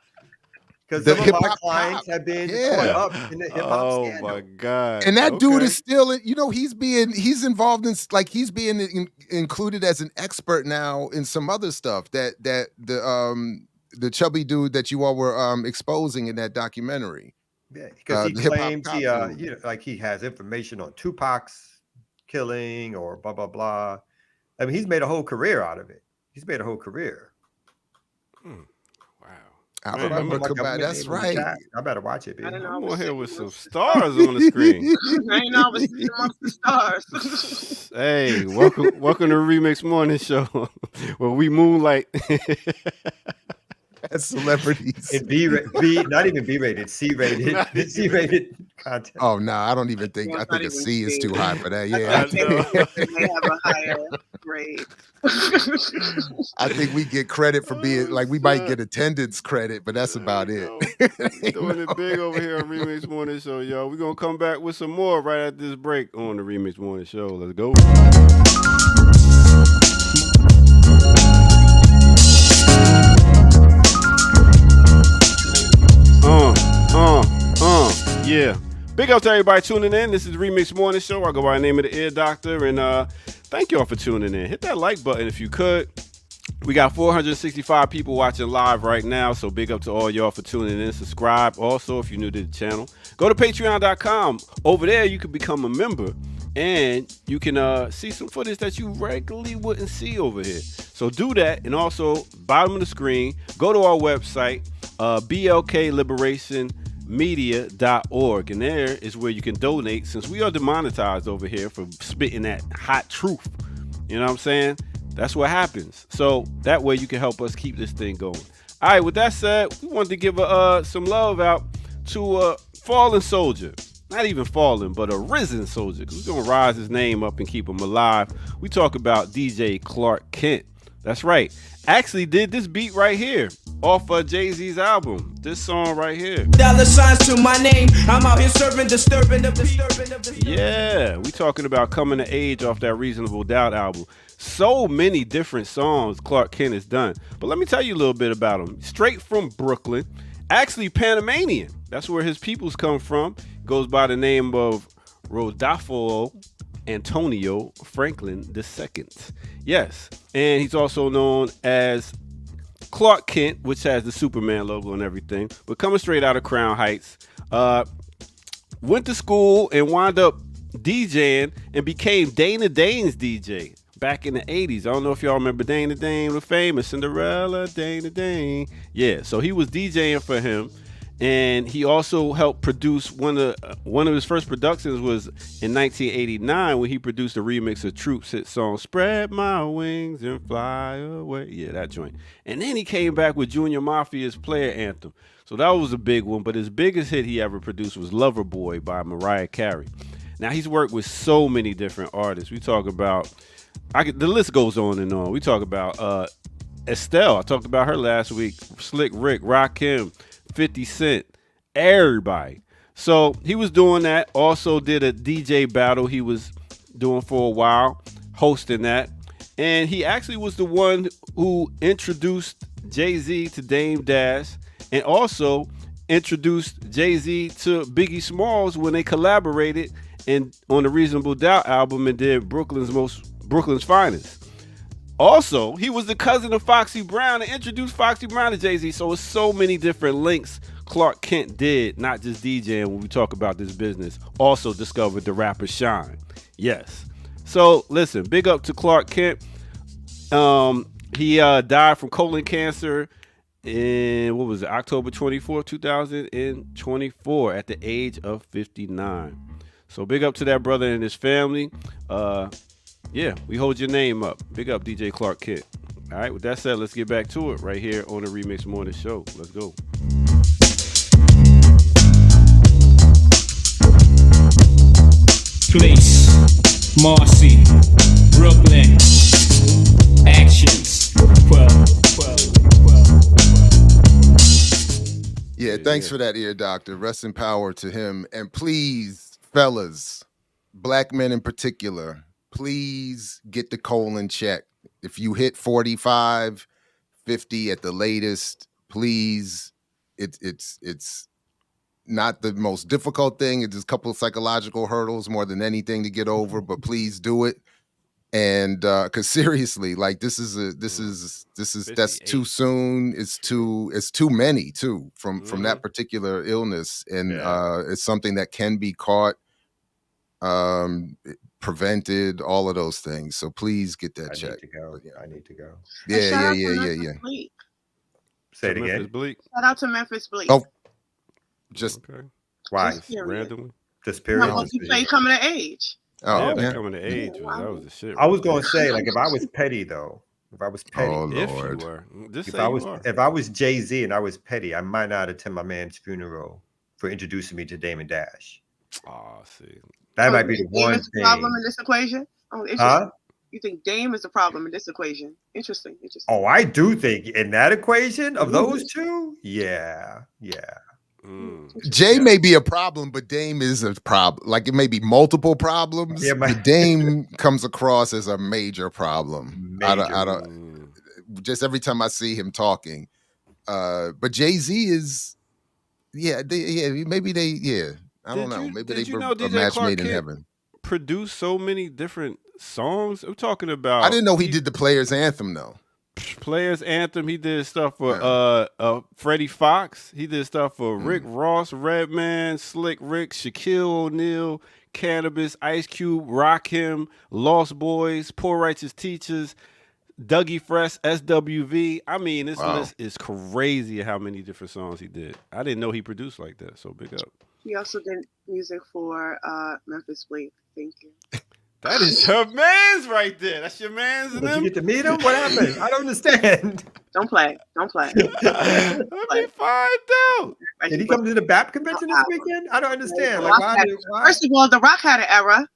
Because some of my clients have been caught up in the hip hop scandal. Oh my God. And that dude is still, he's involved in, like, he's being included as an expert now in some other stuff that the chubby dude that you all were exposing in that documentary. Yeah, because he claims he has information on Tupac's killing or blah blah blah. I mean, he's made a whole career out of it. Wow. I remember. That's right. I better watch it. Baby. I'm on here with some stars on the screen. I know I was amongst the stars. Hey, welcome to Remix Morning Show, where we moonlight. as celebrities. It not even B-rated, C-rated, C-rated content. Oh no, I don't even think. Well, I it's think not a even C is C. too high for that. I Yeah, think they have a higher grade. I think we get credit for being like we might get attendance credit, but that's about it. We doing it big over here on Remix Morning Show, y'all. We're gonna come back with some more right after this break on the Remix Morning Show. Let's go. Yeah. Big up to everybody tuning in. This is the Remix Morning Show. I go by the name of the Ear Doctor, and thank y'all for tuning in. Hit that like button if you could. We got 465 people watching live right now, so big up to all y'all for tuning in. Subscribe also if you're new to the channel. Go to patreon.com. Over there, you can become a member, and you can see some footage that you regularly wouldn't see over here. So do that, and also, bottom of the screen, go to our website, blkliberationmedia.org, and there is where you can donate, since we are demonetized over here for spitting that hot truth. You know what I'm saying? That's what happens. So that way you can help us keep this thing going. All right, with that said, we wanted to give some love out to a fallen soldier. Not even fallen, but a risen soldier. We're going to rise his name up and keep him alive. We talk about DJ Clark Kent. That's right. Actually did this beat right here off of Jay-Z's album. This song right here. Dollar signs to my name. I'm out here serving, disturbing the Yeah, we talking about Coming to Age off that Reasonable Doubt album. So many different songs Clark Kent has done. But let me tell you a little bit about him. Straight from Brooklyn. Actually Panamanian. That's where his peoples come from. Goes by the name of Rodolfo Antonio Franklin II. Yes. And he's also known as Clark Kent, which has the Superman logo and everything. But coming straight out of Crown Heights. Went to school and wound up DJing and became Dana Dane's DJ back in the 80s. I don't know if y'all remember Dana Dane, the famous Cinderella, Dana Dane. Yeah, so he was DJing for him, and he also helped produce one of his first productions was in 1989 when he produced a remix of Troop's hit song "Spread My Wings and Fly Away." Yeah, that joint. And then he came back with Junior Mafia's Player Anthem. So that was a big one, but his biggest hit he ever produced was "Lover Boy" by Mariah Carey. Now he's worked with so many different artists. We talk about the list goes on and on. We talk about Estelle. I talked about her last week. Slick Rick, Rakim, 50 Cent, everybody. So he was doing that. Also did a DJ battle he was doing for a while, hosting that. And he actually was the one who introduced Jay-Z to Dame Dash and also introduced Jay-Z to Biggie Smalls when they collaborated on the Reasonable Doubt album and did Brooklyn's Finest. Also, he was the cousin of Foxy Brown and introduced Foxy Brown to Jay-Z. So it's so many different links Clark Kent did, not just DJing when we talk about this business. Also discovered the rapper Shine. Yes. So listen, big up to Clark Kent. He died from colon cancer in, October 24th, 2024 at the age of 59. So big up to that brother and his family. Yeah, we hold your name up. Big up DJ Clark Kent. All right, with that said, let's get back to it right here on the Remix Morning Show. Let's go. Place, Marcy, Brooklyn, actions, 12. Yeah, thanks for that, Ear Doctor. Rest in power to him. And please, fellas, black men in particular, please get the colon checked. If you hit 45, 50 at the latest, please, it's not the most difficult thing. It's just a couple of psychological hurdles more than anything to get over, but please do it. And because seriously, like that's too soon. It's too many too from that particular illness, and it's something that can be caught, prevented, all of those things. So please get that checked. I need to go. Yeah. Say it again. Shout out to Memphis Bleak. Oh, just why? Just period. Randomly. Just period. No, he played Coming to Age. Oh, yeah, yeah. Coming to Age. That was the shit. I was going to say, like, if I was petty though, If I was petty, Oh If Lord. you were. Just if say I you was are. if I was Jay-Z and I was petty, I might not attend my man's funeral for introducing me to Damon Dash. Oh, see. That So might you be the think Dame one is the problem thing. in this equation? Oh, interesting. Huh? You think Dame is the problem in this equation? Interesting. Oh, I do think in that equation of those Mm-hmm. two, yeah. Jay may be a problem, but Dame is a problem. Like it may be multiple problems, Yeah, but Dame comes across as a major problem. I don't Mm. just every time I see him talking. But Jay-Z is, maybe they, I don't know. Maybe Did they you were know a DJ match Clark made in Kent heaven. produced so many different songs? I'm talking about. I didn't know he did the Players Anthem though. Players Anthem. He did stuff for Freddie Fox. He did stuff for Rick Ross, Redman, Slick Rick, Shaquille O'Neal, Cannabis, Ice Cube, Rakim, Lost Boys, Poor Righteous Teachers, Dougie Fresh, SWV. I mean, this list is crazy how many different songs he did. I didn't know he produced like that. So big up. He also did music for Memphis Bleak. Thank you. That is her man's right there. That's your man's. Did you get to meet him? What happened? I don't understand. Don't play. Let me find out. Did he come to the BAP convention this weekend? I don't understand. Like, why? First of all, The Rock had an era.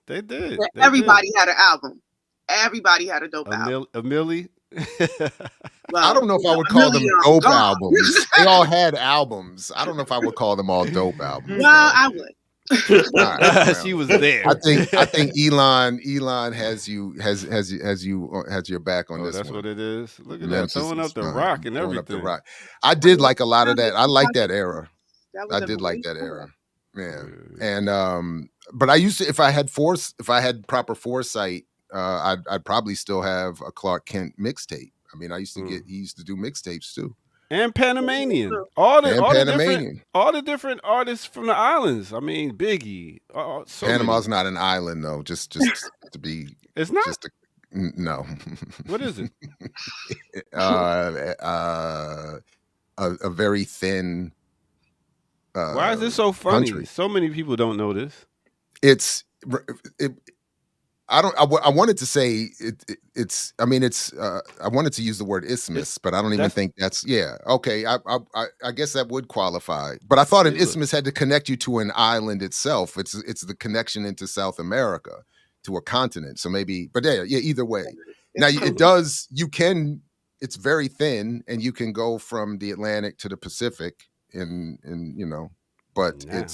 They did. Everybody had an album. Everybody had a dope album. A Millie. Well, I don't know if I would call them dope albums. They all had albums. I don't know if I would call them all dope albums. Well, I would. Right, she was there. I think Elon has your back on this. That's one. what it is. Look at Memphis that, throwing up is the fine. rock and Throwing up the everything. rock. I did like a lot of that. I like that era. I did like that amazing. era. Yeah, and but I used to, if I had proper foresight, I'd probably still have a Clark Kent mixtape. I mean, he used to do mixtapes too. And Panamanian, all Panamanian. the different artists from the islands. I mean, Biggie. So Panama's many. not an island though. Just to be. It's not. No. What is it? A very thin. Why is this so funny? Country. So many people don't know this. I wanted to say it's. I mean, it's. I wanted to use the word isthmus, but I don't even think that's. Yeah. Okay. I guess that would qualify. But I thought an isthmus had to connect you to an island itself. It's the connection into South America, to a continent. So maybe. But yeah. Either way. Now it does. You can. It's very thin, and you can go from the Atlantic to the Pacific, and But now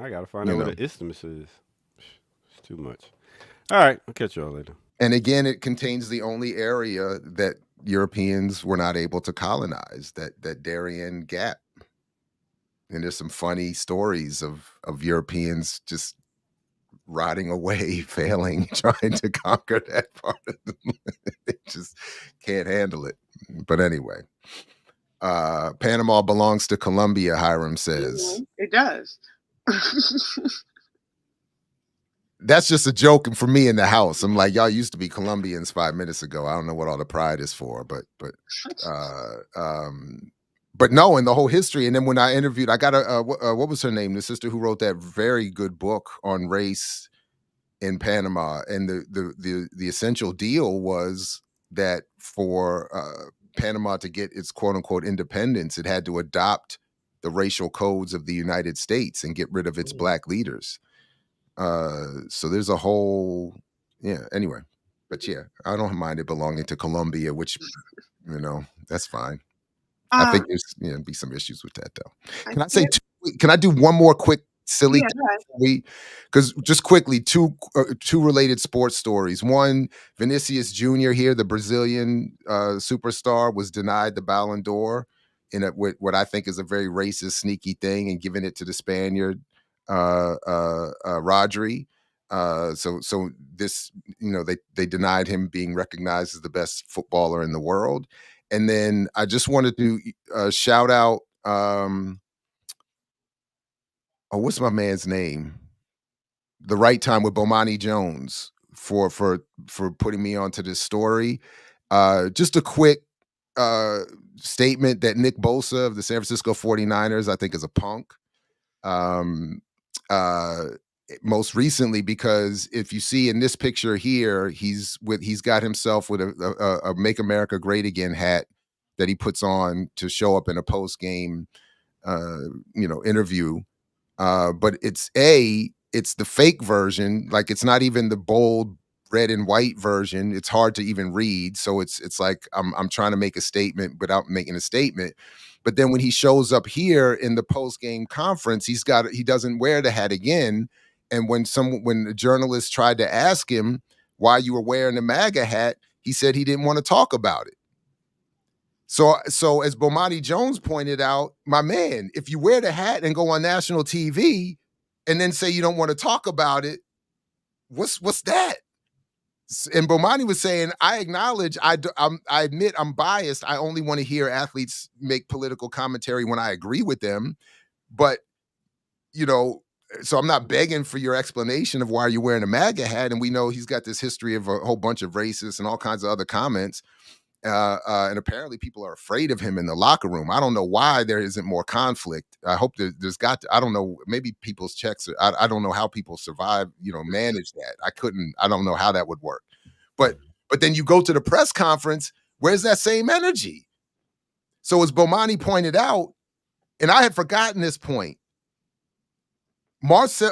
I gotta find out what an isthmus is. It's too much. All right, I'll catch y'all later. And again, it contains the only area that Europeans were not able to colonize, that Darien Gap. And there's some funny stories of Europeans just rotting away, failing, trying to conquer that part of the land. They just can't handle it. But anyway, Panama belongs to Colombia, Hiram says. It does. That's just a joke for me in the house. I'm like, y'all used to be Colombians 5 minutes ago. I don't know what all the pride is for, but no, in the whole history. And then when I interviewed, I got what was her name? The sister who wrote that very good book on race in Panama. And the essential deal was that for Panama to get its quote unquote independence, it had to adopt the racial codes of the United States and get rid of its black leaders. So there's a whole, anyway, but I don't mind it belonging to Colombia, which, that's fine. I think there's, be some issues with that though. Can I do one more quick silly, because just quickly, two related sports stories. One, Vinicius Jr. here, the Brazilian superstar, was denied the Ballon d'Or in what I think is a very racist, sneaky thing, and giving it to the Spaniard, Rodri. So this, they denied him being recognized as the best footballer in the world. And then I just wanted to shout out, what's my man's name? The Right Time with Bomani Jones for putting me onto this story. Just a quick statement that Nick Bosa of the San Francisco 49ers, I think, is a punk. most recently, because if you see in this picture here, he's got himself with a Make America Great Again hat that he puts on to show up in a post-game interview. But it's the fake version. Like, it's not even the bold red and white version. It's hard to even read. So it's like I'm trying to make a statement without making a statement. But then when he shows up here in the post-game conference, he doesn't wear the hat again. And when the journalist tried to ask him why you were wearing the MAGA hat, he said he didn't want to talk about it. So as Bomani Jones pointed out, my man, if you wear the hat and go on national TV and then say you don't want to talk about it, what's that? And Bomani was saying, I acknowledge, I admit I'm biased. I only want to hear athletes make political commentary when I agree with them. But, so I'm not begging for your explanation of why you're wearing a MAGA hat. And we know he's got this history of a whole bunch of racist and all kinds of other comments. And apparently people are afraid of him in the locker room. I don't know why there isn't more conflict. I hope there's got to, I don't know, maybe people's checks. I don't know how people survive, manage that. I don't know how that would work. But then you go to the press conference, where's that same energy? So as Bomani pointed out, and I had forgotten this point, Marshawn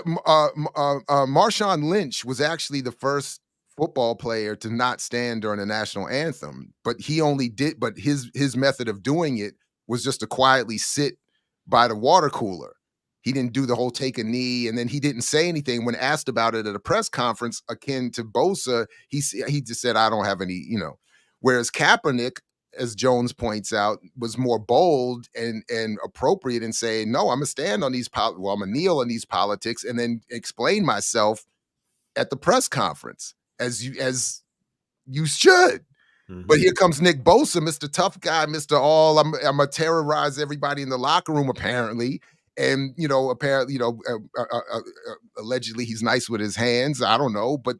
Lynch was actually the first football player to not stand during the national anthem, but his method of doing it was just to quietly sit by the water cooler. He didn't do the whole take a knee, and then he didn't say anything when asked about it at a press conference akin to Bosa. He just said, I don't have any, whereas Kaepernick, as Jones points out, was more bold and appropriate in saying, no, I'm gonna stand on these I'm gonna kneel on these politics and then explain myself at the press conference as you should. Mm-hmm. But here comes Nick Bosa, Mr. Tough Guy, Mr. I'm gonna terrorize everybody in the locker room apparently. And, apparently, allegedly he's nice with his hands. I don't know, but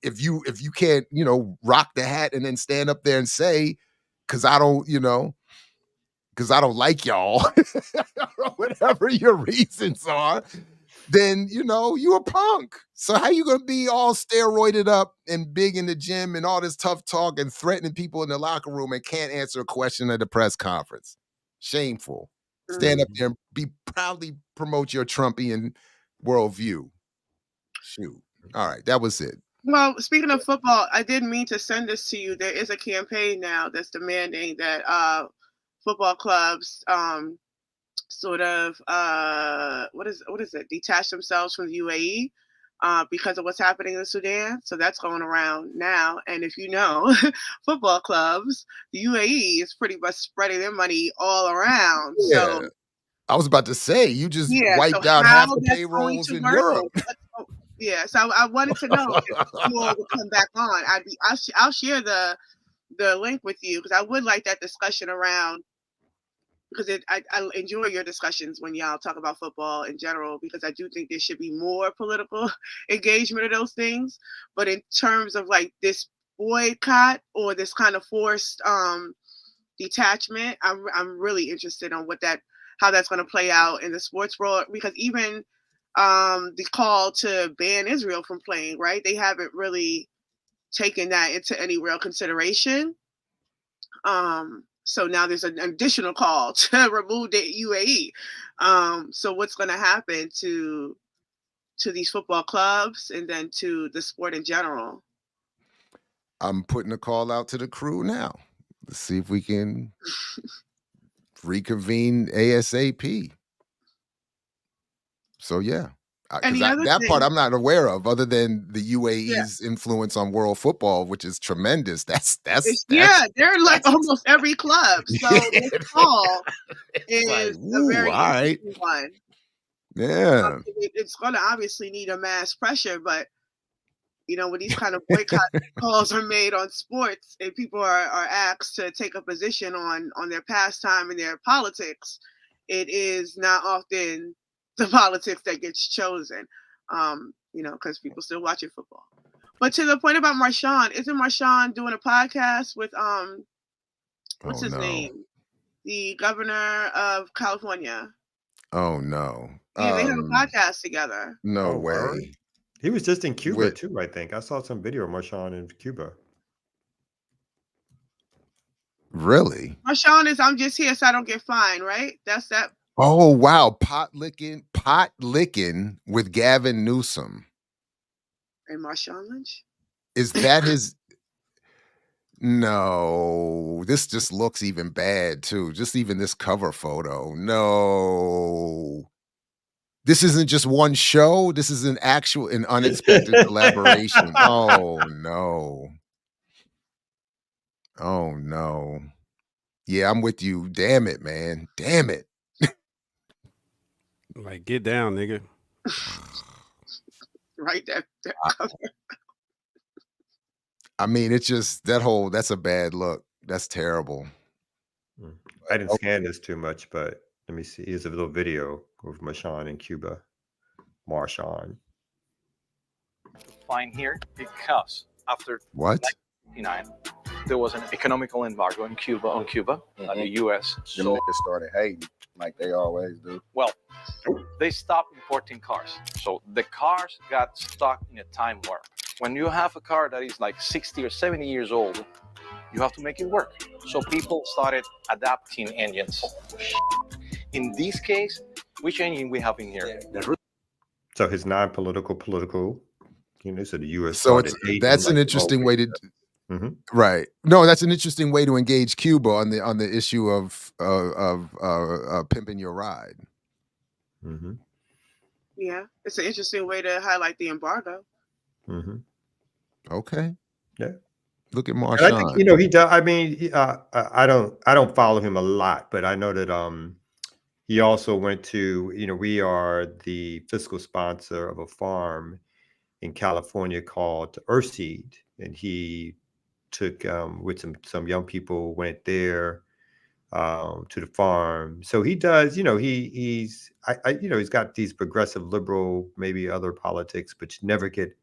if you can't, rock the hat and then stand up there and say, because I don't like y'all, or whatever your reasons are, then, you a punk. So how you going to be all steroided up and big in the gym and all this tough talk and threatening people in the locker room and can't answer a question at the press conference? Shameful. Stand up there and proudly promote your Trumpian worldview. Shoot. All right, that was it. Well, speaking of football, I didn't mean to send this to you. There is a campaign now that's demanding that football clubs sort of what is it? Detach themselves from the UAE because of what's happening in Sudan. So that's going around now. And if you know, football clubs, the UAE is pretty much spreading their money all around. Yeah. So I was about to say, you just wiped out half the payrolls in Europe. Yeah, so I wanted to know if you all would come back on. I'll share the link with you because I would like that discussion around, because I enjoy your discussions when y'all talk about football in general, because I do think there should be more political engagement of those things. But in terms of like this boycott or this kind of forced detachment, I'm really interested on how that's going to play out in the sports world, because even the call to ban Israel from playing, right? They haven't really taken that into any real consideration. So now there's an additional call to remove the UAE. So what's going to happen to these football clubs and then to the sport in general? I'm putting a call out to the crew now. Let's see if we can reconvene ASAP. So yeah, that part I'm not aware of, other than the UAE's influence on world football, which is tremendous. That's they're like almost every club. So this call is like, a very interesting one. Yeah, it's going to obviously need a mass pressure, but when these kind of boycott calls are made on sports and people are asked to take a position on their pastime and their politics, it is not often the politics that gets chosen, because people still watching football. But to the point about Marshawn, isn't Marshawn doing a podcast with what's his name? The governor of California. Oh no. Yeah, they have a podcast together. No Oh, way. word? He was just in Cuba With- too, I think. I saw some video of Marshawn in Cuba. Really? Marshawn is I'm just here so I don't get fined, right? That's that. Oh wow, pot licking with Gavin Newsom. And Marshawn Lynch. Is that his? No, this just looks even bad too. Just even this cover photo. No, this isn't just one show. This is an unexpected collaboration. Oh no. Oh no. Yeah, I'm with you. Damn it, man. Damn it. Like, get down, nigga. Right, that cover. I mean, it's just that's a bad look. That's terrible. I didn't scan this too much, but let me see. Here's a little video of Marshawn in Cuba. Marshawn. Fine here because after What? 1999, there was an economical embargo in Cuba on Cuba, the U.S. Them So, niggas started hating like they always do. well, they stopped importing cars. So the cars got stuck in a time warp. When you have a car that is like 60 or 70 years old, you have to make it work. So people started adapting engines. In this case, which engine we have in here? So his non-political, political, so the U.S. So that's an interesting way to. Right. No, that's an interesting way to engage Cuba on the issue of pimping your ride. Mm-hmm. Yeah, it's an interesting way to highlight the embargo. Mm-hmm. Okay. Yeah. Look at And Marshawn. I think he does. I mean, I don't follow him a lot, but I know that he also went to. We are the fiscal sponsor of a farm in California called Earthseed, and he took with some young people, went there to the farm. So he does. He's got these progressive liberal, maybe other politics, but you never get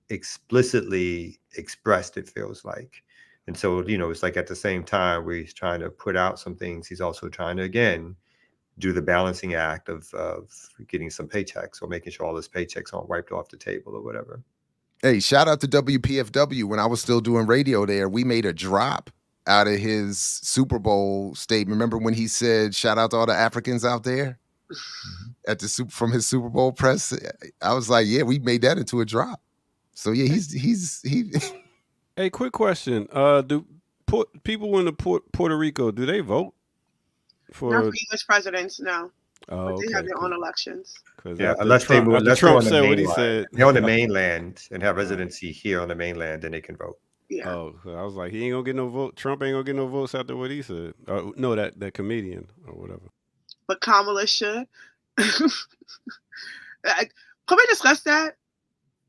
explicitly expressed, it feels like. And so it's like at the same time where he's trying to put out some things, he's also trying to again do the balancing act of getting some paychecks or making sure all his paychecks aren't wiped off the table or whatever. Hey, shout out to WPFW. When I was still doing radio there, we made a drop out of his Super Bowl statement. Remember when he said, shout out to all the Africans out there at from his Super Bowl press? I was like, yeah, we made that into a drop. So yeah, he. Hey, quick question. Do people in Puerto Rico, do they vote for? Not for U.S. presidents, no. Oh, But they have their own elections. Yeah, unless Trump said what he said. They're on the Yeah. mainland and have residency here on the mainland, then they can vote. Yeah. Oh, so I was like, he ain't gonna get no vote. Trump ain't gonna get no votes after what he said. No, that comedian or whatever. But Kamala should. Can we discuss that?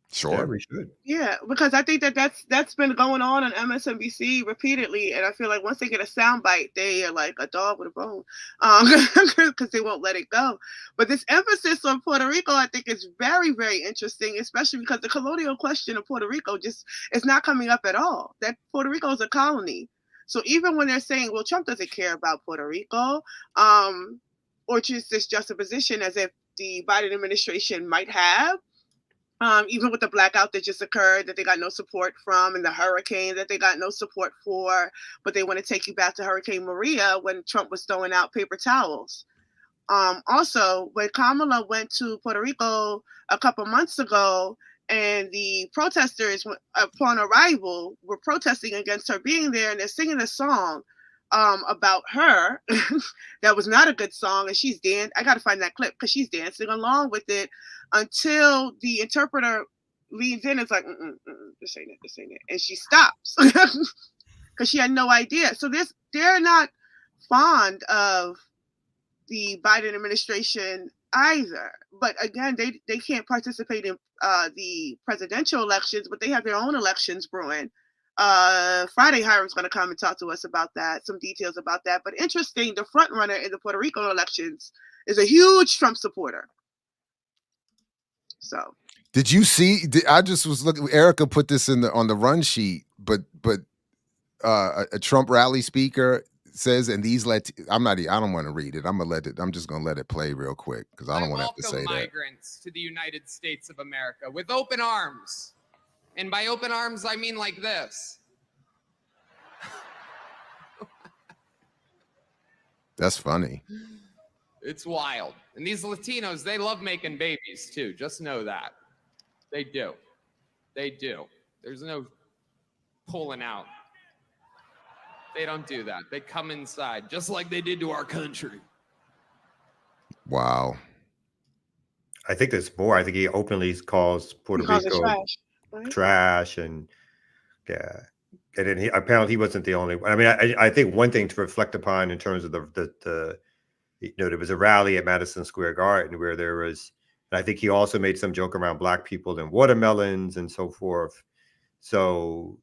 Sure. Yeah, we should. Yeah, because I think that's been going on MSNBC repeatedly, and I feel like once they get a soundbite, they are like a dog with a bone, because they won't let it go. But this emphasis on Puerto Rico, I think, is very, very interesting, especially because the colonial question of Puerto Rico just is not coming up at all. That Puerto Rico is a colony, so even when they're saying, "Well, Trump doesn't care about Puerto Rico," or just this juxtaposition as if the Biden administration might have. Even with the blackout that just occurred that they got no support from, and the hurricane that they got no support for, but they want to take you back to Hurricane Maria when Trump was throwing out paper towels. Also, when Kamala went to Puerto Rico a couple months ago, and the protesters, upon arrival, were protesting against her being there, and they're singing a song about her that was not a good song, and she's I gotta find that clip because she's dancing along with it until the interpreter leans in and is like, this ain't it, and she stops because she had no idea. So they're not fond of the Biden administration either, but again, they can't participate in the presidential elections, but they have their own elections brewing. Friday, Hiram's going to come and talk to us about that, some details about that. But interesting, the front runner in the Puerto Rico elections is a huge Trump supporter. So, did you see? I just was looking. Erica put this on the run sheet, but a Trump rally speaker says, and these I don't want to read it. I'm just gonna let it play real quick because I don't want to have to say welcome migrants to the United States of America with open arms. And by open arms, I mean like this. That's funny. It's wild. And these Latinos, they love making babies too. Just know that. They do. They do. There's no pulling out. They don't do that. They come inside, just like they did to our country. Wow. I think there's more. I think he openly calls Puerto Rico trash, right? trash, and yeah. And then apparently he wasn't the only one. I mean, I think one thing to reflect upon in terms of the there was a rally at Madison Square Garden where there was, and I think he also made some joke around black people and watermelons and so forth. So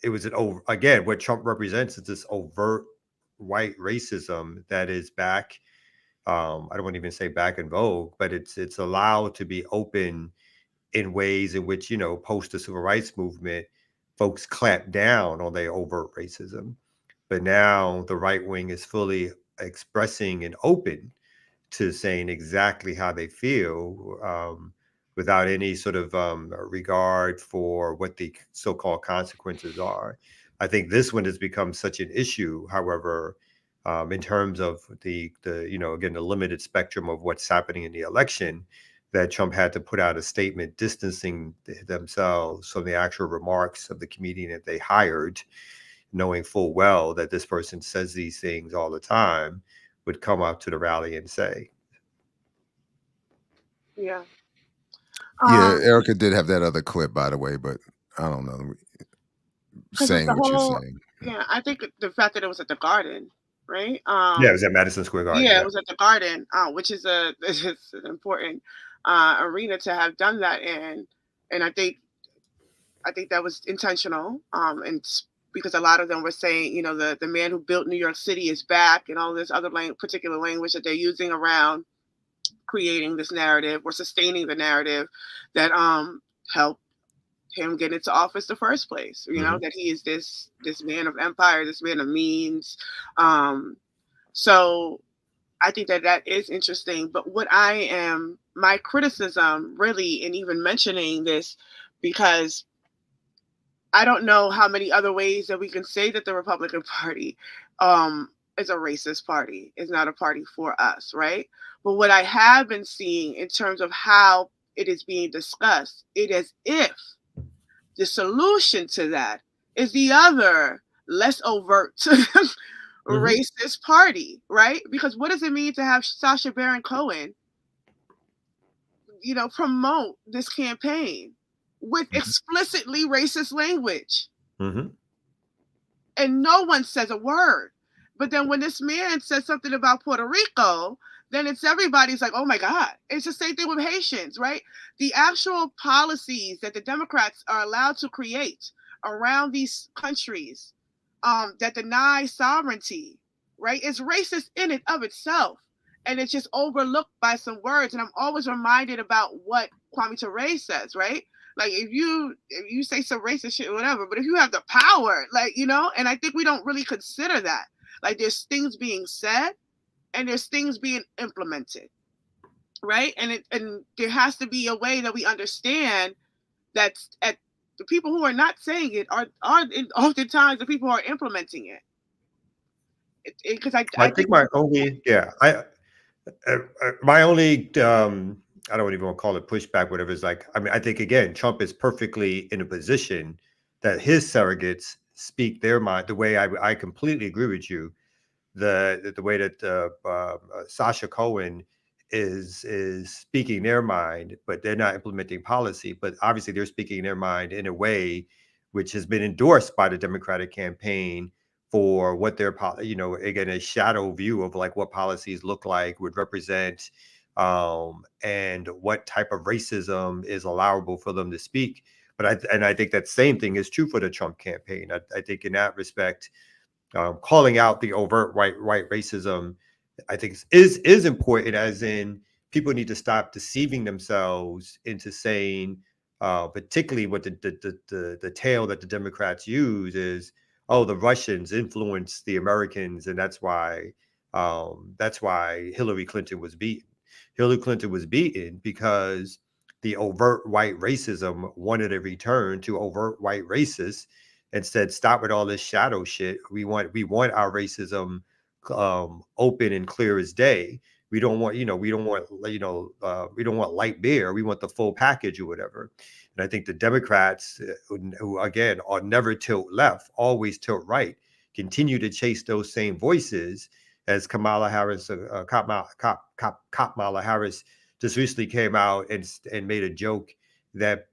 it was again, what Trump represents is this overt white racism that is back. I don't want to even say back in vogue, but it's allowed to be open in ways in which, post the civil rights movement, folks clamped down on their overt racism. But now the right wing is fully expressing and open to saying exactly how they feel without any sort of regard for what the so-called consequences are. I think this one has become such an issue, however, in terms of the again, the limited spectrum of what's happening in the election, that Trump had to put out a statement distancing themselves from the actual remarks of the comedian that they hired, knowing full well that this person says these things all the time, would come up to the rally and say. Yeah. Yeah, Erica did have that other clip, by the way, but I don't know. Saying what you're saying. Yeah, I think the fact that it was at the Garden, right? Yeah, it was at Madison Square Garden. Yeah, it was at the Garden, which is an important arena to have done that in, and I think that was intentional. And because a lot of them were saying, the man who built New York City is back, and all this other particular language that they're using around creating this narrative or sustaining the narrative that helped him get into office the first place. That he is this man of empire, this man of means. So I think that is interesting. But my criticism really, and even mentioning this, because I don't know how many other ways that we can say that the Republican Party is a racist party, is not a party for us, right? But what I have been seeing in terms of how it is being discussed, it is if the solution to that is the other less overt racist party, right? Because what does it mean to have Sacha Baron Cohen, promote this campaign with explicitly racist language? And no one says a word. But then when this man says something about Puerto Rico, then everybody's like, oh my God. It's the same thing with Haitians, right? The actual policies that the Democrats are allowed to create around these countries that deny sovereignty, right, is racist in and of itself. And it's just overlooked by some words. And I'm always reminded about what Kwame Ture says, right? Like if you say some racist shit or whatever, but if you have the power, and I think we don't really consider that. Like there's things being said and there's things being implemented, right? And there has to be a way that we understand that at the people who are not saying it are oftentimes the people who are implementing it. Because I think my only I don't even want to call it pushback, whatever. It's like, I think again, Trump is perfectly in a position that his surrogates speak their mind. The way I completely agree with you, the way that Sacha Cohen is speaking their mind, but they're not implementing policy. But obviously, they're speaking their mind in a way which has been endorsed by the Democratic campaign for what their, again, a shadow view of like what policies look like, would represent, and what type of racism is allowable for them to speak. But I think that same thing is true for the Trump campaign. I think in that respect, calling out the overt white racism, I think is important, as in people need to stop deceiving themselves into saying, particularly what the tale that the Democrats use is, oh, the Russians influenced the Americans, and that's why Hillary Clinton was beaten. Hillary Clinton was beaten because the overt white racism wanted a return to overt white racists and said, stop with all this shadow shit. We want our racism open and clear as day. We don't want light beer. We want the full package or whatever. And I think the Democrats, who again are never tilt left, always tilt right, continue to chase those same voices. As Kamala Harris just recently came out and made a joke that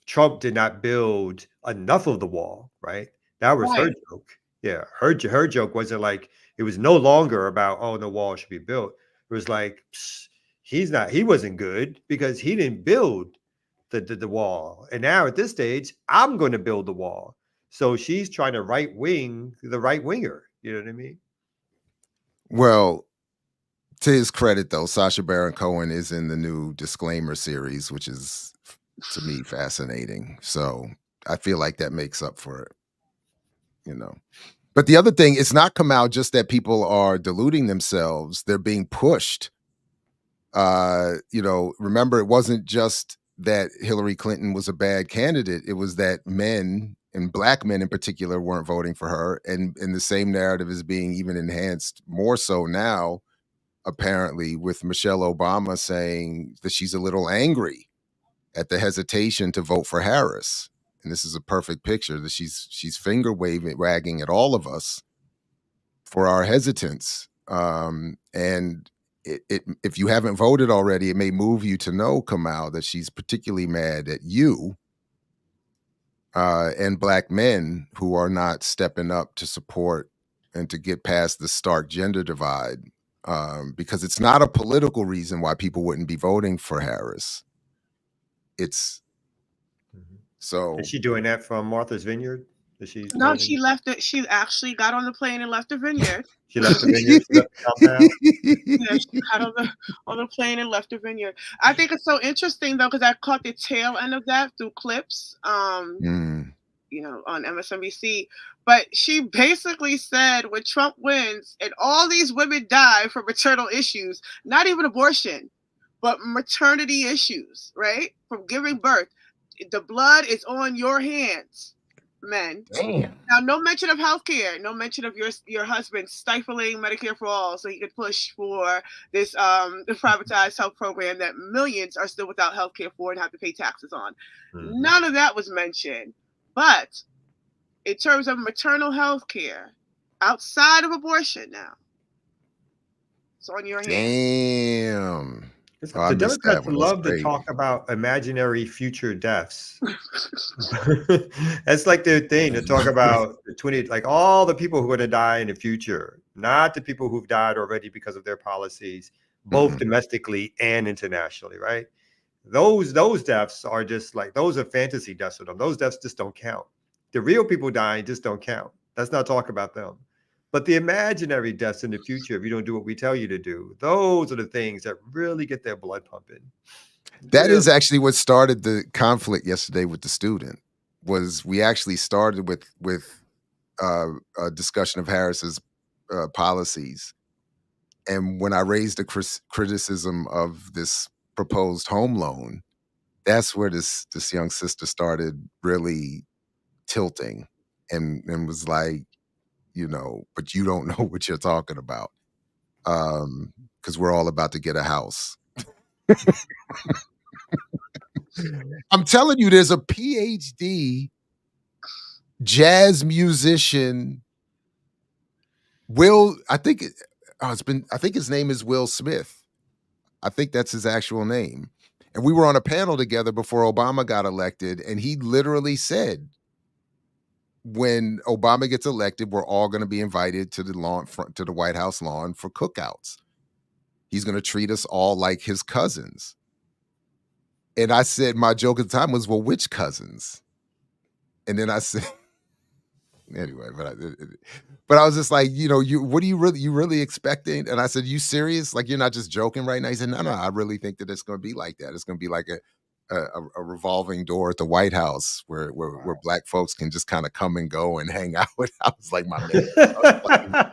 Trump did not build enough of the wall, right? That was her joke. Yeah, her joke wasn't like, it was no longer about, oh, the wall should be built. It was like, he wasn't good because he didn't build the wall. And now at this stage, I'm going to build the wall. So she's trying to right wing the right winger. You know what I mean? Well, to his credit, though, Sacha Baron Cohen is in the new Disclaimer series, which is, to me, fascinating. So I feel like that makes up for it, you know. But the other thing, it's not come out just that people are deluding themselves. They're being pushed. Remember, it wasn't just that Hillary Clinton was a bad candidate. It was that men, and black men in particular, weren't voting for her. And the same narrative is being even enhanced more so now, apparently, with Michelle Obama saying that she's a little angry at the hesitation to vote for Harris. And this is a perfect picture that she's finger wagging at all of us for our hesitance. And if you haven't voted already, it may move you to know, Kamau, that she's particularly mad at you and black men who are not stepping up to support and to get past the stark gender divide, because it's not a political reason why people wouldn't be voting for Harris. It's so. Is she doing that from Martha's Vineyard? No, she left it. She actually got on the plane and left the vineyard. She left the vineyard. She left the compound. Yeah, she got on the plane and left the vineyard. I think it's so interesting though, because I caught the tail end of that through clips, on MSNBC. But she basically said, when Trump wins and all these women die from maternal issues, not even abortion, but maternity issues, right? From giving birth, the blood is on your hands. Men. Damn. Now, no mention of healthcare, no mention of your husband stifling Medicare for all so he could push for this the privatized health program that millions are still without healthcare for and have to pay taxes on. Mm-hmm. None of that was mentioned. But in terms of maternal health care, outside of abortion now, it's on your hands. Damn. The Democrats love to talk about imaginary future deaths. That's like their thing, to talk about all the people who are going to die in the future, not the people who've died already because of their policies, both domestically and internationally, right? Those deaths are just like, those are fantasy deaths for them. Those deaths just don't count. The real people dying just don't count. Let's not talk about them. But the imaginary deaths in the future, if you don't do what we tell you to do, those are the things that really get their blood pumping. That is actually what started the conflict yesterday with the student. Was we actually started with a discussion of Harris's policies, and when I raised a criticism of this proposed home loan, that's where this young sister started really tilting and was like, but you don't know what you're talking about, because we're all about to get a house. I'm telling you, there's a PhD jazz musician, I think his name is Will Smith. I think that's his actual name. And we were on a panel together before Obama got elected, and he literally said, when Obama gets elected, we're all going to be invited to the White House lawn for cookouts. He's going to treat us all like his cousins. And I said, my joke at the time was, well, which cousins? And then I said, anyway, but I was just like, what are you really expecting? And I said, you serious? Like, you're not just joking right now? He said, no, I really think that it's going to be like that. It's going to be like a revolving door at the White House where black folks can just kind of come and go and hang out. I was like, my man.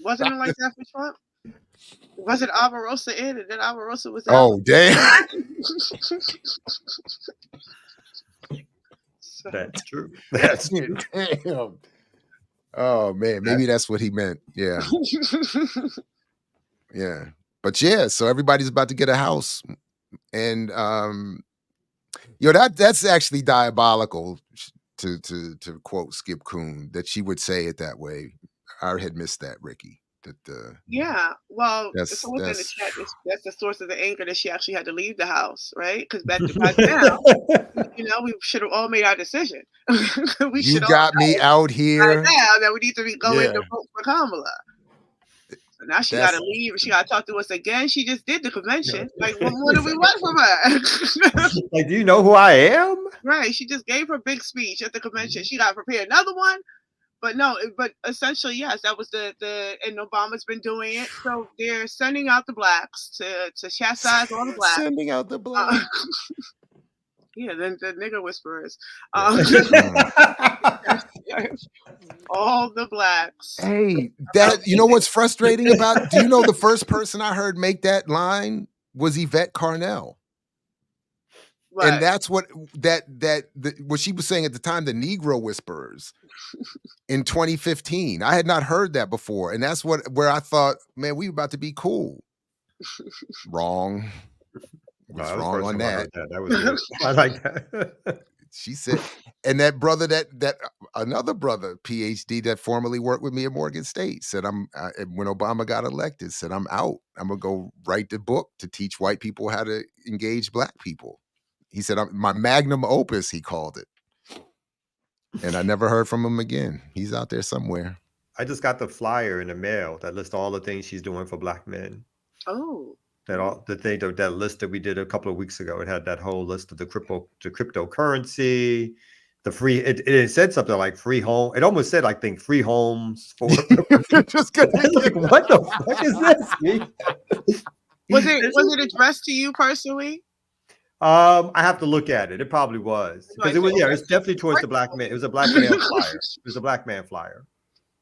Wasn't it like that for Trump? Wasn't Omarosa in, and then Omarosa was out? Oh, damn. That's true. That's true. Damn. Oh man, maybe that's what he meant. Yeah. Yeah. But yeah, so everybody's about to get a house. And that's actually diabolical to quote Skip Coon, that she would say it that way. I had missed that, Ricky. Yeah, well, That's- someone in the that's- chat, that's the source of the anger that she actually had to leave the house, right? Because by now, we should have all made our decision. We You should all got me out by here. now that we need to be going Yeah. to vote for Kamala. So now she got to leave, and she got to talk to us again. She just did the convention. Like, what do we want from her? Like, do you know who I am? Right. She just gave her big speech at the convention. She got to prepare another one. But no, but essentially, yes, that was and Obama's been doing it. So they're sending out the blacks to chastise all the blacks. Sending out the blacks. Yeah, the nigger whisperers. All the blacks. Hey, that you know what's frustrating about? Do you know the first person I heard make that line was Yvette Carnell? Right. And that's what what she was saying at the time, the Negro Whisperers in 2015. I had not heard that before. And that's where I thought, man, we were about to be cool. Wrong. Was wrong on that. That was good. I like that. She said, and that brother, that another brother, PhD, that formerly worked with me at Morgan State, said, when Obama got elected, said, I'm out. I'm going to go write the book to teach white people how to engage black people. He said, my magnum opus, he called it. And I never heard from him again. He's out there somewhere. I just got the flyer in the mail that lists all the things she's doing for black men. Oh. That list that we did a couple of weeks ago. It had that whole list of the cryptocurrency, the free. It said something like free home. It almost said, I think, free homes for. Just like, what the fuck is this? Was it addressed to you personally? I have to look at it. It probably was, because it was. Yeah, it's definitely towards the black man. It was a black man flyer. It was a black man flyer.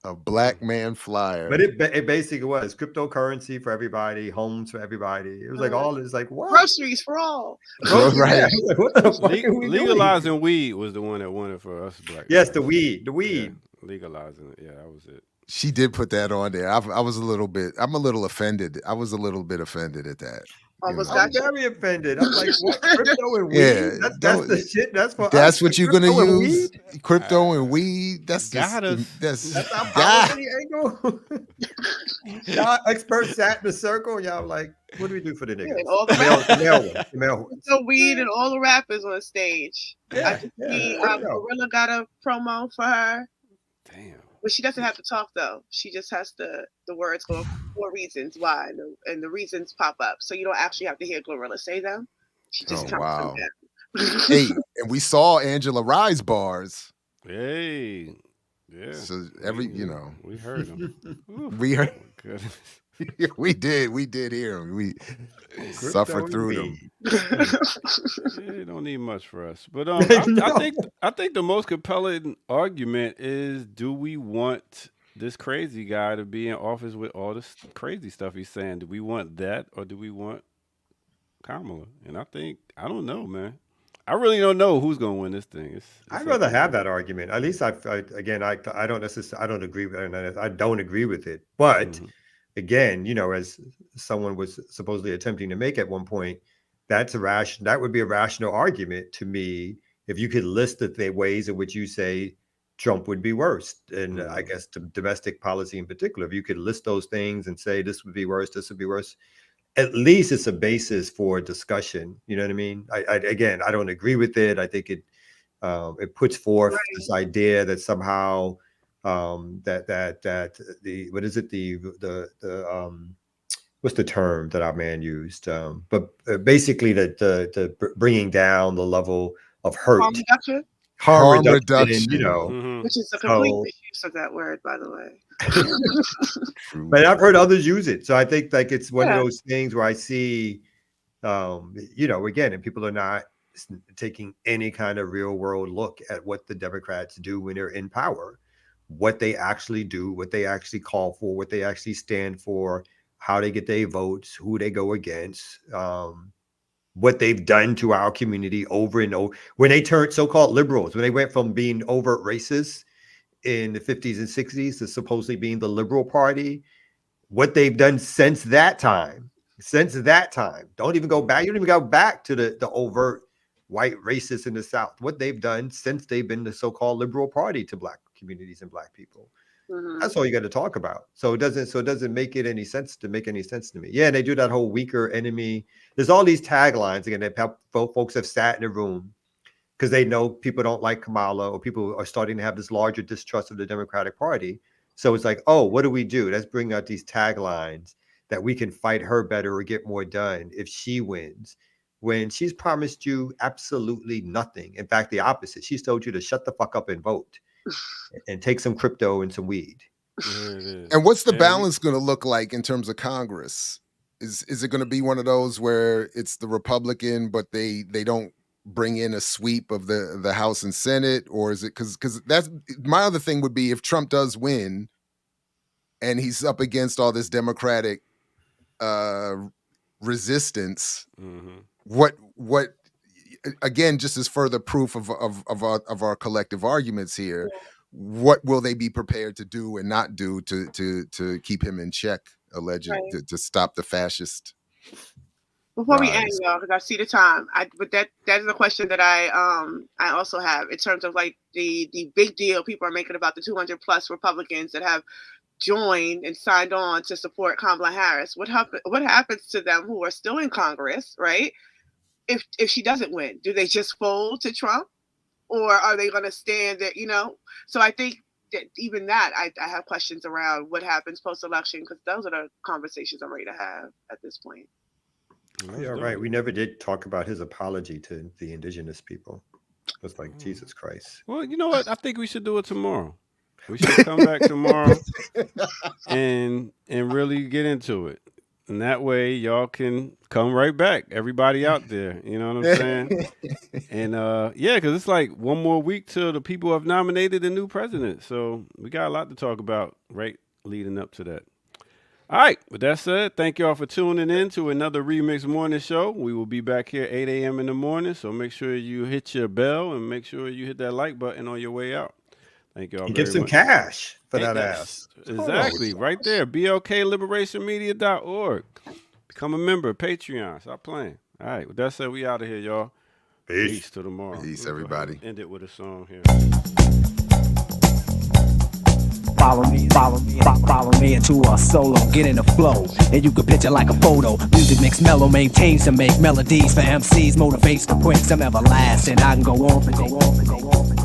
A black man flyer. But it basically was cryptocurrency for everybody, homes for everybody. It was like all this, like, what? Groceries for all. Right. What the fuck are we Legalizing doing? weed was the one that won it for us black. Yes, people. the weed. Yeah, legalizing it. Yeah, that was it. She did put that on there. I'm a little offended. I was a little bit offended at that. Almost I'm got you. very offended. I'm like, what? Crypto and weed? Yeah, That's the shit. That's for That's us. what you're gonna Crypto and use? weed? Crypto and weed. That's Got us. That's Our God. policy angle. Y'all experts sat in the circle. Y'all like, what do we do for the niggas? And all the The male ones. So weed and all the rappers on stage. I just see Gorilla got a promo for her. Damn. But she doesn't have to talk though. She just has the words go 4 reasons why, and the reasons pop up. So you don't actually have to hear Gorilla say them. She just counts wow. them down. Hey, and we saw Angela Rise bars. Hey. Yeah. So we heard him. we heard. Oh, goodness. We did hear him. We suffered through them. It don't need much for us, but I think the most compelling argument is: do we want this crazy guy to be in office with all this crazy stuff he's saying? Do we want that, or do we want Kamala? And I don't know, man. I really don't know who's going to win this thing. It's I'd rather have that argument. At least I don't necessarily. I don't agree with it. I don't agree with it, but. Again, as someone was supposedly attempting to make at one point, that would be a rational argument to me if you could list the ways in which you say Trump would be worse. And I guess domestic policy in particular, if you could list those things and say this would be worse, this would be worse, at least it's a basis for discussion. You know what I mean? I don't agree with it. I think it puts forth this idea that somehow that what is it, the what's the term that our man used, but basically the bringing down the level of hurt, harm reduction, which is a complete misuse of that word, by the way. But I've heard others use it, so I think like it's one of those things where I see Again, and people are not taking any kind of real world look at what the Democrats do when they're in power, what they actually do, what they actually call for, what they actually stand for, how they get their votes, who they go against, what they've done to our community over and over. When they turned so-called liberals, when they went from being overt racists in the 50s and 60s to supposedly being the liberal party, what they've done since that time. Don't even go back. You don't even go back to the overt white racists in the South. What they've done since they've been the so-called liberal party to Black communities and Black people. Mm-hmm. That's all you got to talk about. So it doesn't make any sense to me. Yeah, and they do that whole weaker enemy. There's all these taglines again that folks have sat in a room because they know people don't like Kamala, or people are starting to have this larger distrust of the Democratic Party. So it's like, oh, what do we do? Let's bring out these taglines that we can fight her better or get more done if she wins, when she's promised you absolutely nothing. In fact, the opposite. She's told you to shut the fuck up and vote and take some crypto and some weed. And what's the balance going to look like in terms of Congress? Is it going to be one of those where it's the Republican, but they don't bring in a sweep of the House and Senate? Or is it because that's my other thing would be, if Trump does win and he's up against all this Democratic resistance, what again, just as further proof of our collective arguments here, what will they be prepared to do and not do to keep him in check, to stop the fascist? Before we end, y'all, because I see the time, but that is a question that I also have in terms of like the big deal people are making about the 200 plus Republicans that have joined and signed on to support Kamala Harris. What happens to them who are still in Congress, right? If she doesn't win, do they just fold to Trump, or are they going to stand there? So I think that even that, I have questions around what happens post-election, because those are the conversations I'm ready to have at this point. Yeah, right. We never did talk about his apology to the indigenous people. It's like, Jesus Christ. Well, you know what? I think we should do it tomorrow. We should come back tomorrow and really get into it. And that way y'all can come right back. Everybody out there. You know what I'm saying? And because it's like one more week till the people have nominated a new president. So we got a lot to talk about right leading up to that. All right. With that said, thank y'all for tuning in to another Remix Morning Show. We will be back here 8 a.m. in the morning. So make sure you hit your bell and make sure you hit that like button on your way out. Thank y'all. Give some cash for that ass. Exactly. Right there. BLKLiberationMedia.org. Become a member. Patreon. Stop playing. All right. With that said, we out of here, y'all. Peace to tomorrow. Peace, everybody. End it with a song here. Follow me into a solo, get in the flow, and you can picture like a photo. Music mix mellow, maintains to make melodies for MCs, motivates to bring some everlasting. I can go on and go on and go on.